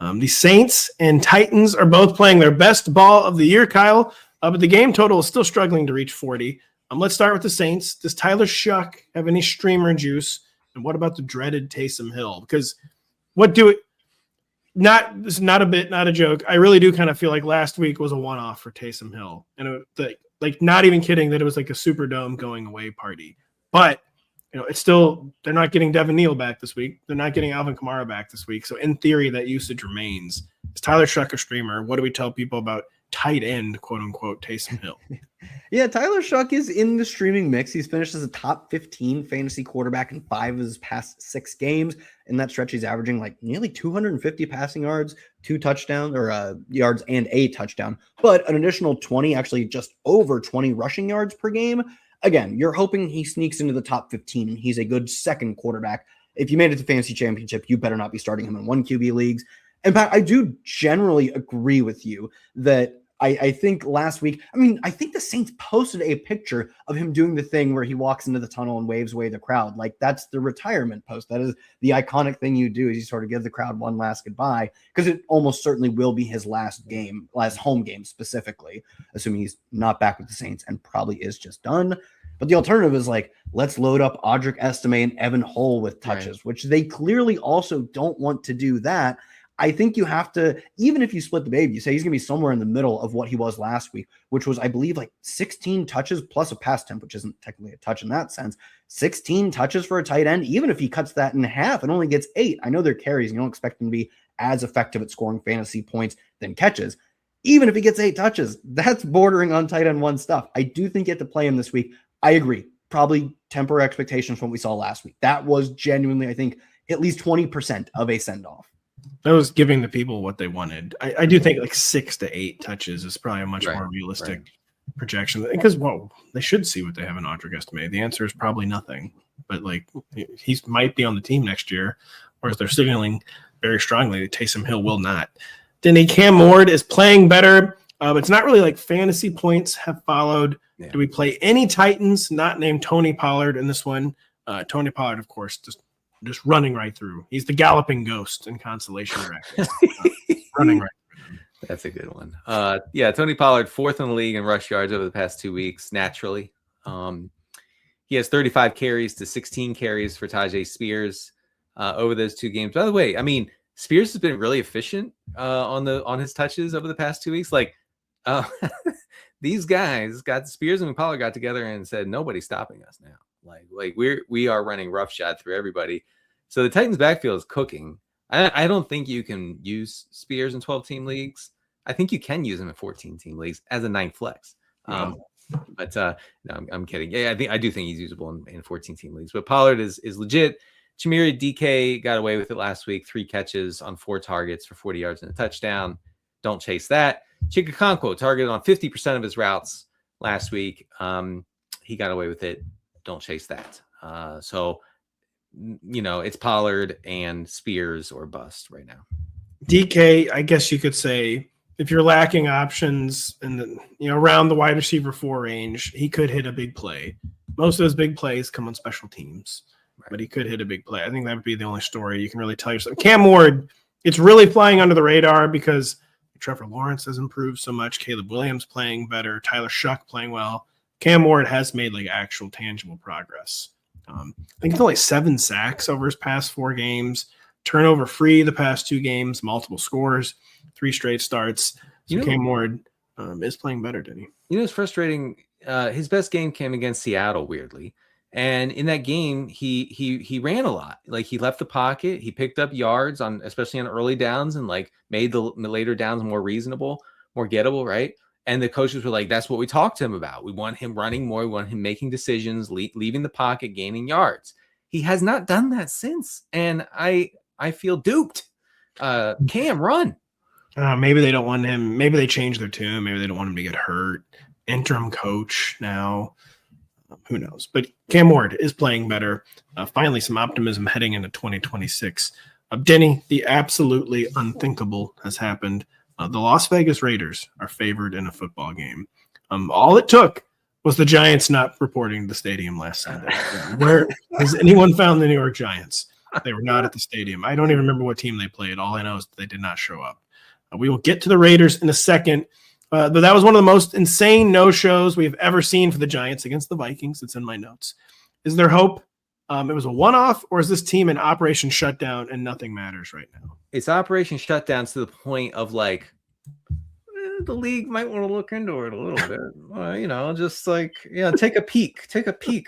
The Saints and Titans are both playing their best ball of the year, Kyle. But the game total is still struggling to reach 40. Let's start with the Saints. Does Tyler Shuck have any streamer juice? And what about the dreaded Taysom Hill? Because this is not a joke. I really do kind of feel like last week was a one-off for Taysom Hill. And not even kidding that it was like a Superdome going away party. But it's still, they're not getting Devin Neal back this week. They're not getting Alvin Kamara back this week. So in theory, that usage remains. Is Tyler Shuck a streamer? What do we tell people about tight end, quote unquote, Taysom Hill? Yeah, Tyler Shuck is in the streaming mix. He's finished as a top 15 fantasy quarterback in 5 of his past 6 games. In that stretch, he's averaging like nearly 250 passing yards, 2 touchdowns or yards and a touchdown, but an additional 20, actually just over 20 rushing yards per game. Again, you're hoping he sneaks into the top 15 and he's a good second quarterback. If you made it to fantasy championship, you better not be starting him in 1 QB leagues. In fact, I do generally agree with you that I think last week, I think the Saints posted a picture of him doing the thing where he walks into the tunnel and waves away the crowd. Like that's the retirement post. That is the iconic thing you do, is you sort of give the crowd one last goodbye, because it almost certainly will be his last home game specifically, assuming he's not back with the Saints and probably is just done. But the alternative is like, let's load up Audric Estime and Evan Hull with touches, right, which they clearly also don't want to do that. I think you have to, even if you split the baby, you say he's going to be somewhere in the middle of what he was last week, which was, I believe, like 16 touches plus a pass temp, which isn't technically a touch in that sense. 16 touches for a tight end. Even if he cuts that in half and only gets 8, I know they're carries. You don't expect him to be as effective at scoring fantasy points than catches. Even if he gets 8 touches, that's bordering on tight end 1 stuff. I do think you have to play him this week. I agree. Probably temper expectations from what we saw last week. That was genuinely, I think, at least 20% of a send-off. That was giving the people what they wanted. I do think like 6 to 8 touches is probably a much more realistic projection, because, they should see what they have in Audric Estime. The answer is probably nothing, but like he might be on the team next year, whereas they're signaling very strongly that Taysom Hill will not. Denny, Cam Ward is playing better. It's not really like fantasy points have followed. Yeah. Do we play any Titans not named Tony Pollard in this one? Tony Pollard, of course, just running right through. He's the galloping ghost in consolation bracket. Running right through. That's a good one. Tony Pollard, 4th in the league in rush yards over the past 2 weeks, naturally. He has 35 carries to 16 carries for Tajay Spears over those 2 games. By the way, Spears has been really efficient on his touches over the past 2 weeks. Like, these guys Spears and Pollard got together and said, nobody's stopping us now. Like we are running roughshod through everybody. So the Titans backfield is cooking. I don't think you can use Spears in 12-team leagues. I think you can use him in 14-team leagues as a 9th flex. No, I'm kidding. Yeah, I do think he's usable in 14-team leagues. But Pollard is legit. Chimere DK got away with it last week. 3 catches on 4 targets for 40 yards and a touchdown. Don't chase that. Chikakonkwo targeted on 50% of his routes last week. He got away with it. Don't chase that. It's Pollard and Spears or bust right now. DK, I guess you could say, if you're lacking options and around the wide receiver 4 range, he could hit a big play. Most of those big plays come on special teams, but he could hit a big play. I think that would be the only story you can really tell yourself. Cam Ward, it's really flying under the radar because Trevor Lawrence has improved so much. Caleb Williams playing better. Tyler Shuck playing well. Cam Ward has made like actual tangible progress. I think it's only 7 sacks over his past 4 games. Turnover free the past 2 games. Multiple scores. 3 straight starts. So Cam Ward is playing better, Denny. You know, it's frustrating. His best game came against Seattle, weirdly. And in that game, he ran a lot. Like he left the pocket, he picked up yards especially on early downs, and like made the later downs more reasonable, more gettable, right? And the coaches were like, "That's what we talked to him about. We want him running more. We want him making decisions, leaving the pocket, gaining yards." He has not done that since, and I feel duped. Cam, run. Maybe they don't want him. Maybe they changed their tune. Maybe they don't want him to get hurt. Interim coach now. Who knows? But Cam Ward is playing better. Finally, some optimism heading into 2026. Denny, the absolutely unthinkable has happened. The Las Vegas Raiders are favored in a football game. All it took was the Giants not reporting the stadium last Sunday. Where has anyone found the New York Giants? They were not at the stadium. I don't even remember what team they played. All I know is that they did not show up. We will get to the Raiders in a second. But that was one of the most insane no-shows we've ever seen for the Giants against the Vikings. It's in my notes. Is there hope? It was a one-off, or is this team in Operation Shutdown and nothing matters right now? It's Operation Shutdown to the point of like the league might want to look into it a little bit. Just like take a peek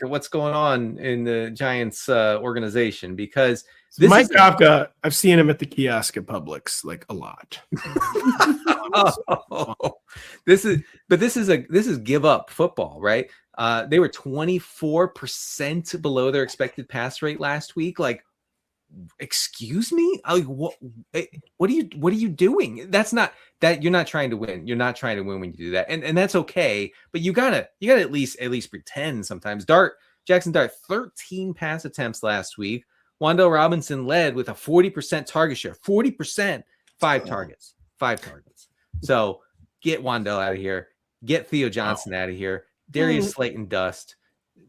at what's going on in the Giants organization, because Mike Kafka, I've seen him at the kiosk at Publix like a lot. This is give up football, right? They were 24% below their expected pass rate last week. Like, excuse me? Like, what are you doing? That's not that you're not trying to win. You're not trying to win when you do that. And that's okay, but you gotta at least pretend sometimes. Jackson Dart, 13 pass attempts last week. Wan'Dale Robinson led with a 40% target share. 40%, 5 targets. So get Wan'Dale out of here. Get Theo Johnson out of here. Darius Slayton dust.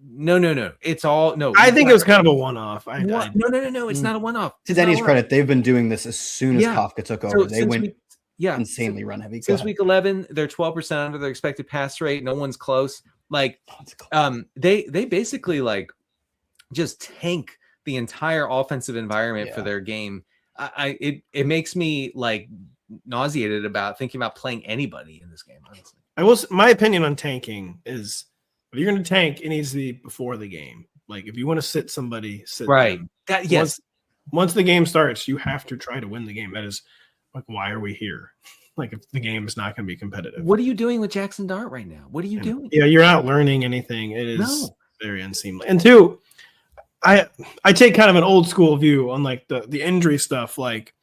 No. It's all no. I think it was kind of a one-off. No. It's not a one-off. To Denny's credit, they've been doing this as soon as Kafka took over. They went insanely run heavy. Since week 11, they're 12% under their expected pass rate. No one's close. Like, they basically like just tank the entire offensive environment for their game. It makes me like nauseated about thinking about playing anybody in this game. Honestly, my opinion on tanking is, if you're going to tank, it needs to be before the game. Like, if you want to sit somebody, sit right. them. Once the game starts, you have to try to win the game. That is like, why are we here? Like, if the game is not going to be competitive. What are you doing with Jackson Dart right now? What are you doing? Yeah, you're not learning anything. It is very unseemly. And 2, I take kind of an old school view on like the injury stuff. Like,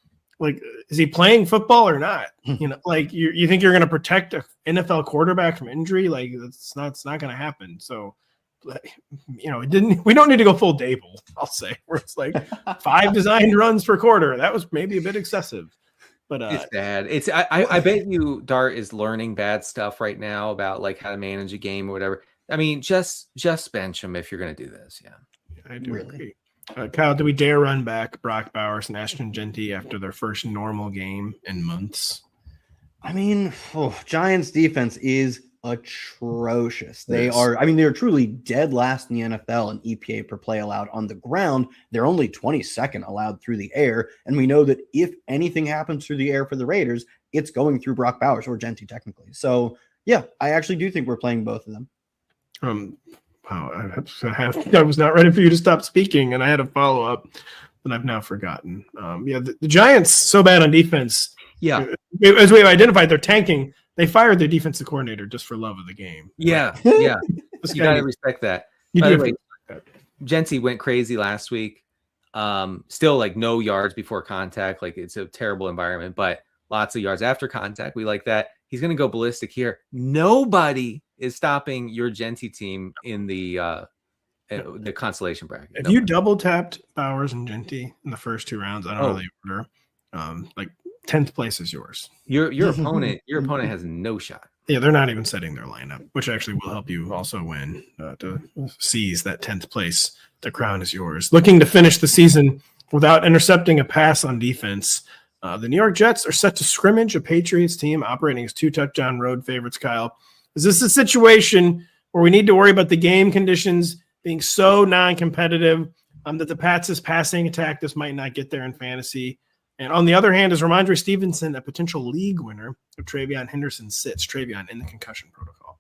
is he playing football or not? Like you think you're going to protect an NFL quarterback from injury? Like it's not going to happen. So, we don't need to go full Dable. I'll say, where it's like 5 designed runs per quarter. That was maybe a bit excessive, but it's bad. I bet you Dart is learning bad stuff right now about like how to manage a game or whatever. I mean, just bench him if you're going to do this. Yeah. I do agree. Kyle, do we dare run back Brock Bowers and Ashton Genty after their first normal game in months? I mean, Giants defense is atrocious. They're truly dead last in the NFL in EPA per play allowed on the ground. They're only 22nd allowed through the air. And we know that if anything happens through the air for the Raiders, it's going through Brock Bowers or Genty technically. So yeah, I actually do think we're playing both of them. Wow, I was not ready for you to stop speaking, and I had a follow-up that I've now forgotten. The Giants, so bad on defense. Yeah. As we've identified, they're tanking. They fired their defensive coordinator just for love of the game. Yeah. You got to respect that. You do respect that. Genty went crazy last week. Still like no yards before contact. Like it's a terrible environment, but lots of yards after contact. We like that. He's going to go ballistic here. Nobody is stopping your Genty team in the consolation bracket. If you double tapped Bowers and Genty in the first 2 rounds, I don't know the order. Like 10th place is yours. Your opponent has no shot. Yeah, they're not even setting their lineup, which actually will help you also win to seize that 10th place. The crown is yours. Looking to finish the season without intercepting a pass on defense. The New York Jets are set to scrimmage a Patriots team operating as 2-touchdown road favorites, Kyle. Is this a situation where we need to worry about the game conditions being so non-competitive that the Pats' passing attack just might not get there in fantasy? And on the other hand, is Ramondre Stevenson a potential league winner if Travion Henderson sits Travion in the concussion protocol?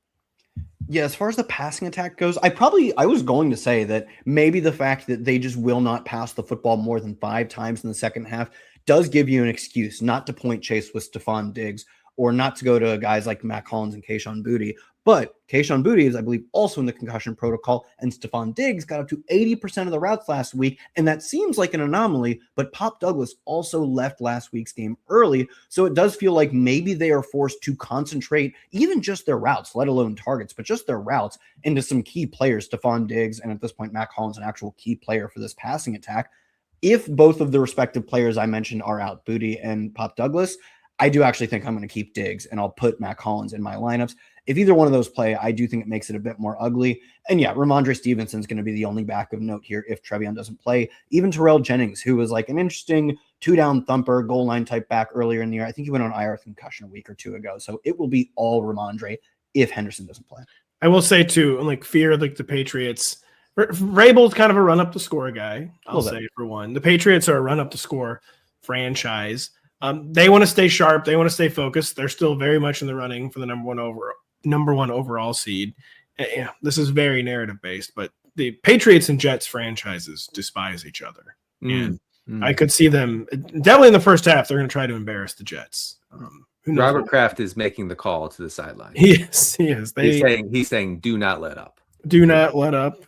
Yeah, as far as the passing attack goes, I was going to say that maybe the fact that they just will not pass the football more than 5 times in the second half does give you an excuse not to point chase with Stephon Diggs or not to go to guys like Matt Collins and Kayshon Boutte. But Kayshon Boutte is, I believe, also in the concussion protocol, and Stephon Diggs got up to 80% of the routes last week, and that seems like an anomaly, but Pop Douglas also left last week's game early, so it does feel like maybe they are forced to concentrate even just their routes, let alone targets, but just their routes into some key players, Stephon Diggs, and at this point, Matt Collins, an actual key player for this passing attack. If both of the respective players I mentioned are out, Boutte and Pop Douglas, I do actually think I'm going to keep Diggs, and I'll put Matt Collins in my lineups. If either one of those play, I do think it makes it a bit more ugly. And yeah, Ramondre Stevenson's going to be the only back of note here if Travion doesn't play. Even Terrell Jennings, who was like an interesting 2-down thumper, goal line type back earlier in the year. I think he went on IR concussion a week or 2 ago. So it will be all Ramondre if Henderson doesn't play. I will say too, like fear like the Patriots. Vrabel's kind of a run up to score guy. I'll say for one. The Patriots are a run up to score franchise. They want to stay sharp. They want to stay focused. They're still very much in the running for the number one overall seed. Yeah, this is very narrative based, but the Patriots and Jets franchises despise each other. And I could see them definitely in the first half. They're going to try to embarrass the Jets. Robert Kraft is making the call to the sideline. Yes, he is. He's saying, do not let up. Do not let up.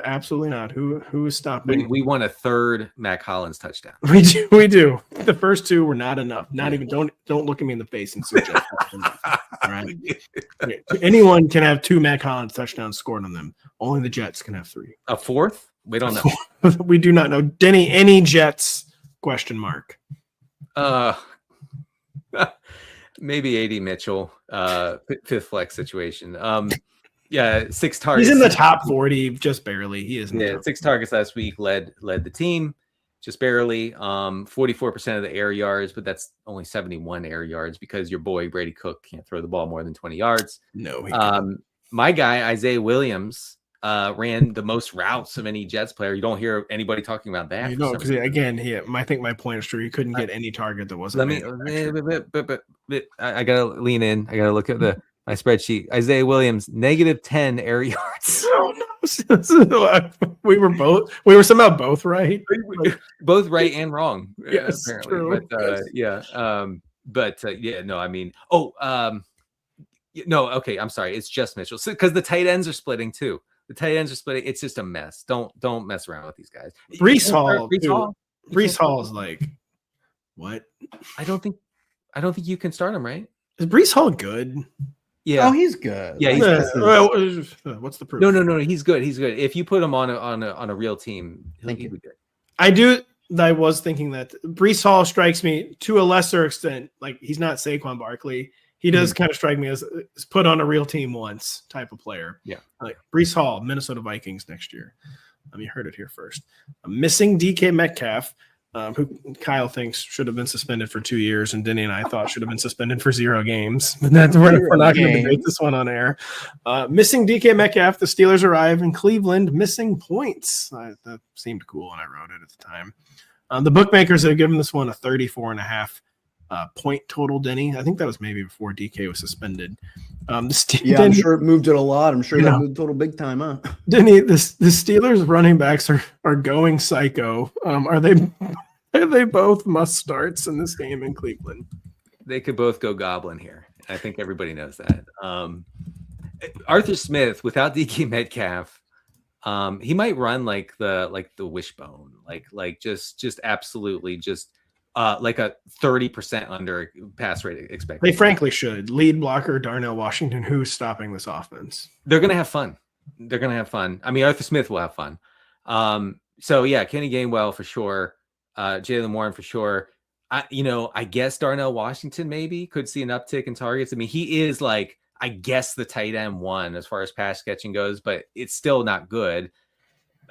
Absolutely not. Who is stopping? We want a third Matt Collins touchdown. We do. The first 2 were not enough. Not even. Don't look at me in the face and suggest that's enough. All right. Anyone can have 2 Matt Collins touchdowns scored on them. Only the Jets can have 3. A fourth? We don't know. We do not know. Denny, any Jets? Question mark. Maybe AD Mitchell. Fifth flex situation. Yeah, 6 targets. He's in the top 40, just barely. He is. Yeah, 6 targets last week, led the team, just barely. 44% of the air yards, but that's only 71 air yards because your boy Brady Cook can't throw the ball more than 20 yards. No. My guy Isaiah Williams ran the most routes of any Jets player. You don't hear anybody talking about that. Because again, I think my point is true. He couldn't get any target that wasn't. I gotta lean in. I gotta look at my spreadsheet. Isaiah Williams, -10 air yards. Oh, no. we were somehow both right. Both right and wrong. Yes, apparently. true. No, okay, I'm sorry. It's just Mitchell. Because the tight ends are splitting too. The tight ends are splitting. It's just a mess. Don't mess around with these guys. Breece Hall is like, what? I don't think you can start him, right? Is Breece Hall good? Yeah. Oh, he's good. Yeah. What's the proof? No. He's good. He's good. If you put him on a real team, he'll be good. I was thinking that Breece Hall strikes me to a lesser extent. Like he's not Saquon Barkley. He does kind of strike me as put on a real team once type of player. Yeah. Like Breece Hall, Minnesota Vikings next year. You heard it here first. I'm missing DK Metcalf, who Kyle thinks should have been suspended for 2 years, and Denny and I thought should have been suspended for 0 games. But we're not going to debate this one on air. Missing DK Metcalf, the Steelers arrive in Cleveland, missing points. That seemed cool when I wrote it at the time. The bookmakers have given this one a 34.5 point total, Denny. I think that was maybe before DK was suspended. I'm sure it moved it a lot. I'm sure that moved total big time, huh? Denny, the Steelers running backs are going psycho. Are they both must starts in this game in Cleveland? They could both go goblin here. I think everybody knows that. Arthur Smith without DK Metcalf, he might run like the wishbone, like just absolutely just like a 30% under pass rate expected. They frankly should. Lead blocker Darnell Washington, who's stopping this offense. They're gonna have fun. I mean, Arthur Smith will have fun. So yeah, Kenny Gainwell for sure. Jaylen Warren for sure. I guess Darnell Washington maybe could see an uptick in targets. I mean, he is like, I guess the tight end 1 as far as pass catching goes, but it's still not good.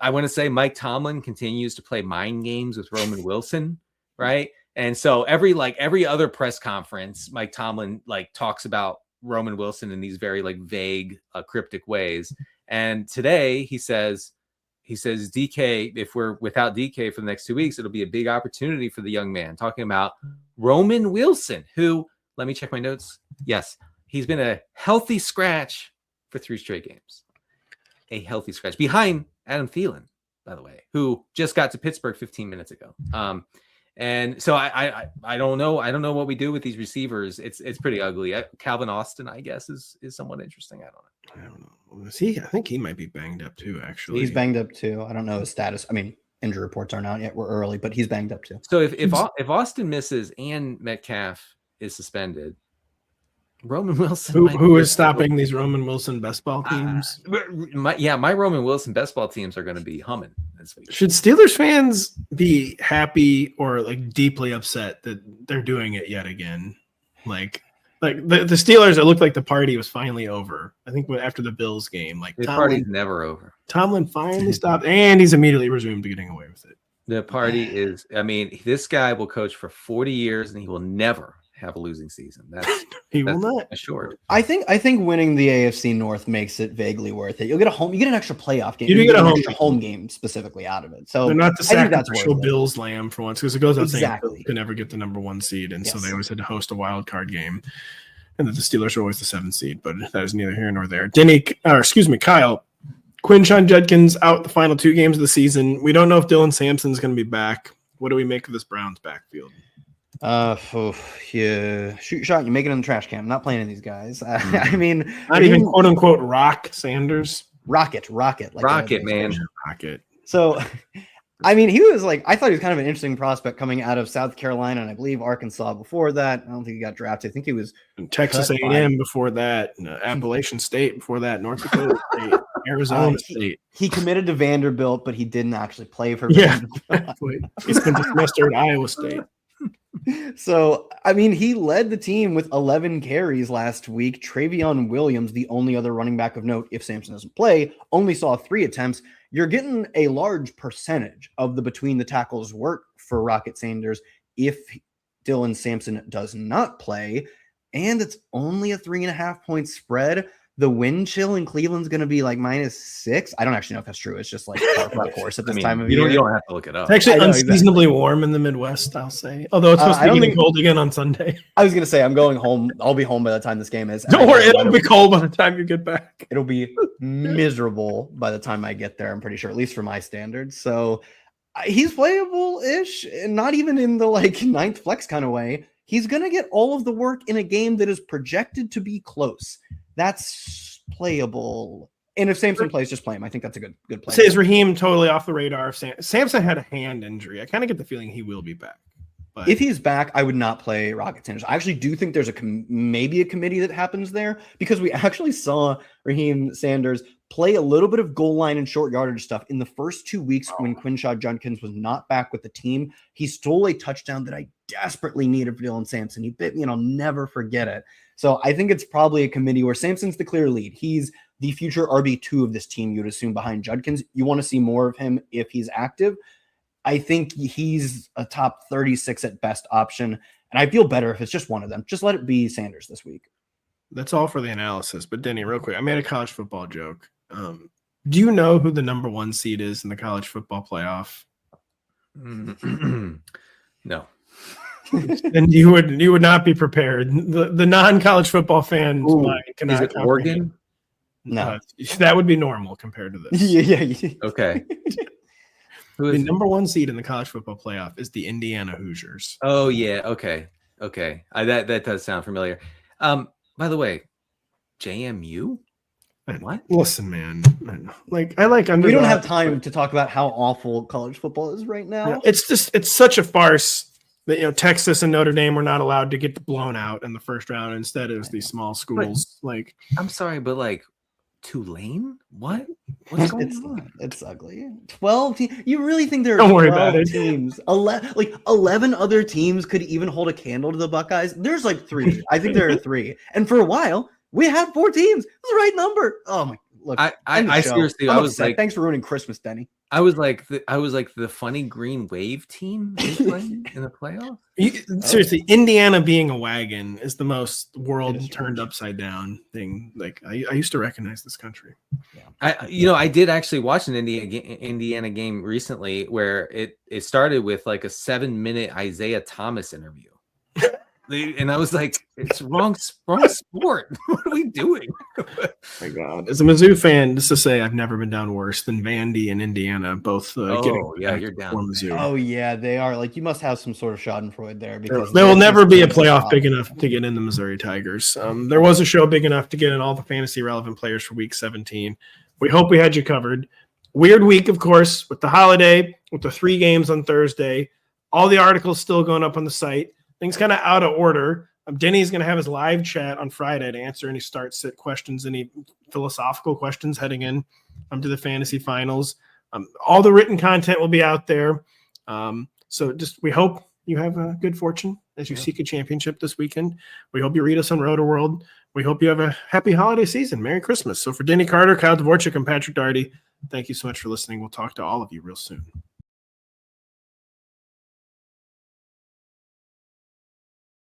I want to say Mike Tomlin continues to play mind games with Roman Wilson, right? And so every other press conference, Mike Tomlin like talks about Roman Wilson in these very like vague, cryptic ways. And today he says DK, if we're without DK for the next 2 weeks, it'll be a big opportunity for the young man. Talking about Roman Wilson, who, let me check my notes. Yes, he's been a healthy scratch for 3 straight games. A healthy scratch behind Adam Thielen, by the way, who just got to Pittsburgh 15 minutes ago. And so I don't know. I don't know what we do with these receivers. It's pretty ugly. Calvin Austin, I guess, is somewhat interesting. I don't know. I think he might be banged up too, actually. He's banged up too. I don't know his status. I mean, injury reports aren't out yet. We're early, but he's banged up too. So if Austin misses and Metcalf is suspended, Roman Wilson, who is stopping these Roman Wilson best ball teams? My Roman Wilson best ball teams are going to be humming this week. Should Steelers fans be happy or like deeply upset that they're doing it yet again? Like the Steelers, it looked like the party was finally over. I think after the Bills game, like the party's never over. Tomlin finally stopped, and he's immediately resumed getting away with it. The party is. I mean, this guy will coach for 40 years, and he will never have a losing season. He will not. Assured. I think winning the AFC North makes it vaguely worth it. You get an extra playoff game. You get an extra home game specifically out of it. So they're not the sacrificial Bills lamb for once, because it goes out saying Bills could never get the number 1 seed, and so they always had to host a wild card game, and that the Steelers are always the 7th seed. But that is neither here nor there. Kyle. Quinshon Judkins out the final 2 games of the season. We don't know if Dylan Sampson's going to be back. What do we make of this Browns backfield? Yeah, shoot shot. You make it in the trash can. I'm not playing these guys. I mean, not even quote unquote Rock Sanders. Rocket, like Rocket, man. Rocket. So, I mean, he was like, I thought he was kind of an interesting prospect coming out of South Carolina and I believe Arkansas before that. I don't think he got drafted. I think he was Texas A&M before that, Appalachian State before that, North Dakota State, Arizona State. He committed to Vanderbilt, but he didn't actually play for Vanderbilt. He spent a semester at Iowa State. So, I mean, he led the team with 11 carries last week. Travion Williams, the only other running back of note, if Sampson doesn't play, only saw 3 attempts. You're getting a large percentage of the between the tackles work for Rocket Sanders if Dylan Sampson does not play, and it's only a 3.5 point spread. The wind chill in Cleveland's going to be like -6. I don't actually know if that's true. It's just like par for the course at this time of year. You don't have to look it up. It's actually unseasonably warm in the Midwest, I'll say. Although it's supposed to be getting cold again on Sunday. I was going to say, I'm going home. I'll be home by the time this game is. Don't worry, it'll be cold by the time you get back. It'll be miserable by the time I get there, I'm pretty sure, at least for my standards. So he's playable-ish, and not even in the like 9th flex kind of way. He's going to get all of the work in a game that is projected to be close. That's playable. And if Sampson plays, just play him. I think that's a good play. Say, is Raheem totally off the radar? Sampson had a hand injury. I kind of get the feeling he will be back. But if he's back, I would not play Rocket Sanders. I actually do think there's maybe a committee that happens there, because we actually saw Raheem Sanders play a little bit of goal line and short yardage stuff in the first 2 weeks when Quinshon Judkins was not back with the team. He stole a touchdown that I desperately needed for Dylan Sampson. He bit me, and I'll never forget it. So I think it's probably a committee where Sampson's the clear lead. He's the future RB2 of this team, you'd assume, behind Judkins. You want to see more of him if he's active. I think he's a top 36 at best option, and I feel better if it's just one of them. Just let it be Sanders this week. That's all for the analysis. But Denny, real quick, I made a college football joke. Do you know who the number 1 seed is in the college football playoff? No. And you would not be prepared. The non-college football fans cannot. Is it Oregon? No, that would be normal compared to this. Yeah. Okay. The number 1 seed in the college football playoff is the Indiana Hoosiers. Oh yeah. Okay. That does sound familiar. By the way, JMU. What? Listen, man. We don't have time to talk about how awful college football is right now. It's such a farce that Texas and Notre Dame were not allowed to get blown out in the first round. Instead, it was these small schools. I'm sorry, but Tulane? What? What's going on? It's ugly. 12 teams. You really think there are Don't worry about it. teams? 11 other teams could even hold a candle to the Buckeyes. There's 3. I think there are 3. And for a while, we had 4 teams. It's the right number. Oh my! look, I seriously, I'm I was upset. like, thanks for ruining Christmas, Denny. I was like the funny green wave team is playing in the playoffs. Seriously, Indiana being a wagon is the most world It is turned strange. upside down thing. Like I used to recognize this country. I did actually watch an Indiana game recently where it started with like a 7-minute Isaiah Thomas interview. And I was like, it's wrong sport. What are we doing? My God. As a Mizzou fan, just to say I've never been down worse than Vandy and Indiana, both getting you're down. for Mizzou. Oh yeah, they are. Like you must have some sort of Schadenfreude there because There will never be a playoff big enough to get in the Missouri Tigers. There was a show big enough to get in all the fantasy relevant players for week 17. We hope we had you covered. Weird week, of course, with the holiday, with the 3 games on Thursday. All the articles still going up on the site. Things kind of out of order. Denny's going to have his live chat on Friday to answer any start-sit questions, any philosophical questions heading in to the fantasy finals. All the written content will be out there. So we hope you have good fortune as you seek a championship this weekend. We hope you read us on Rotoworld. We hope you have a happy holiday season. Merry Christmas. So for Denny Carter, Kyle Dvorchak, and Patrick Daugherty, thank you so much for listening. We'll talk to all of you real soon.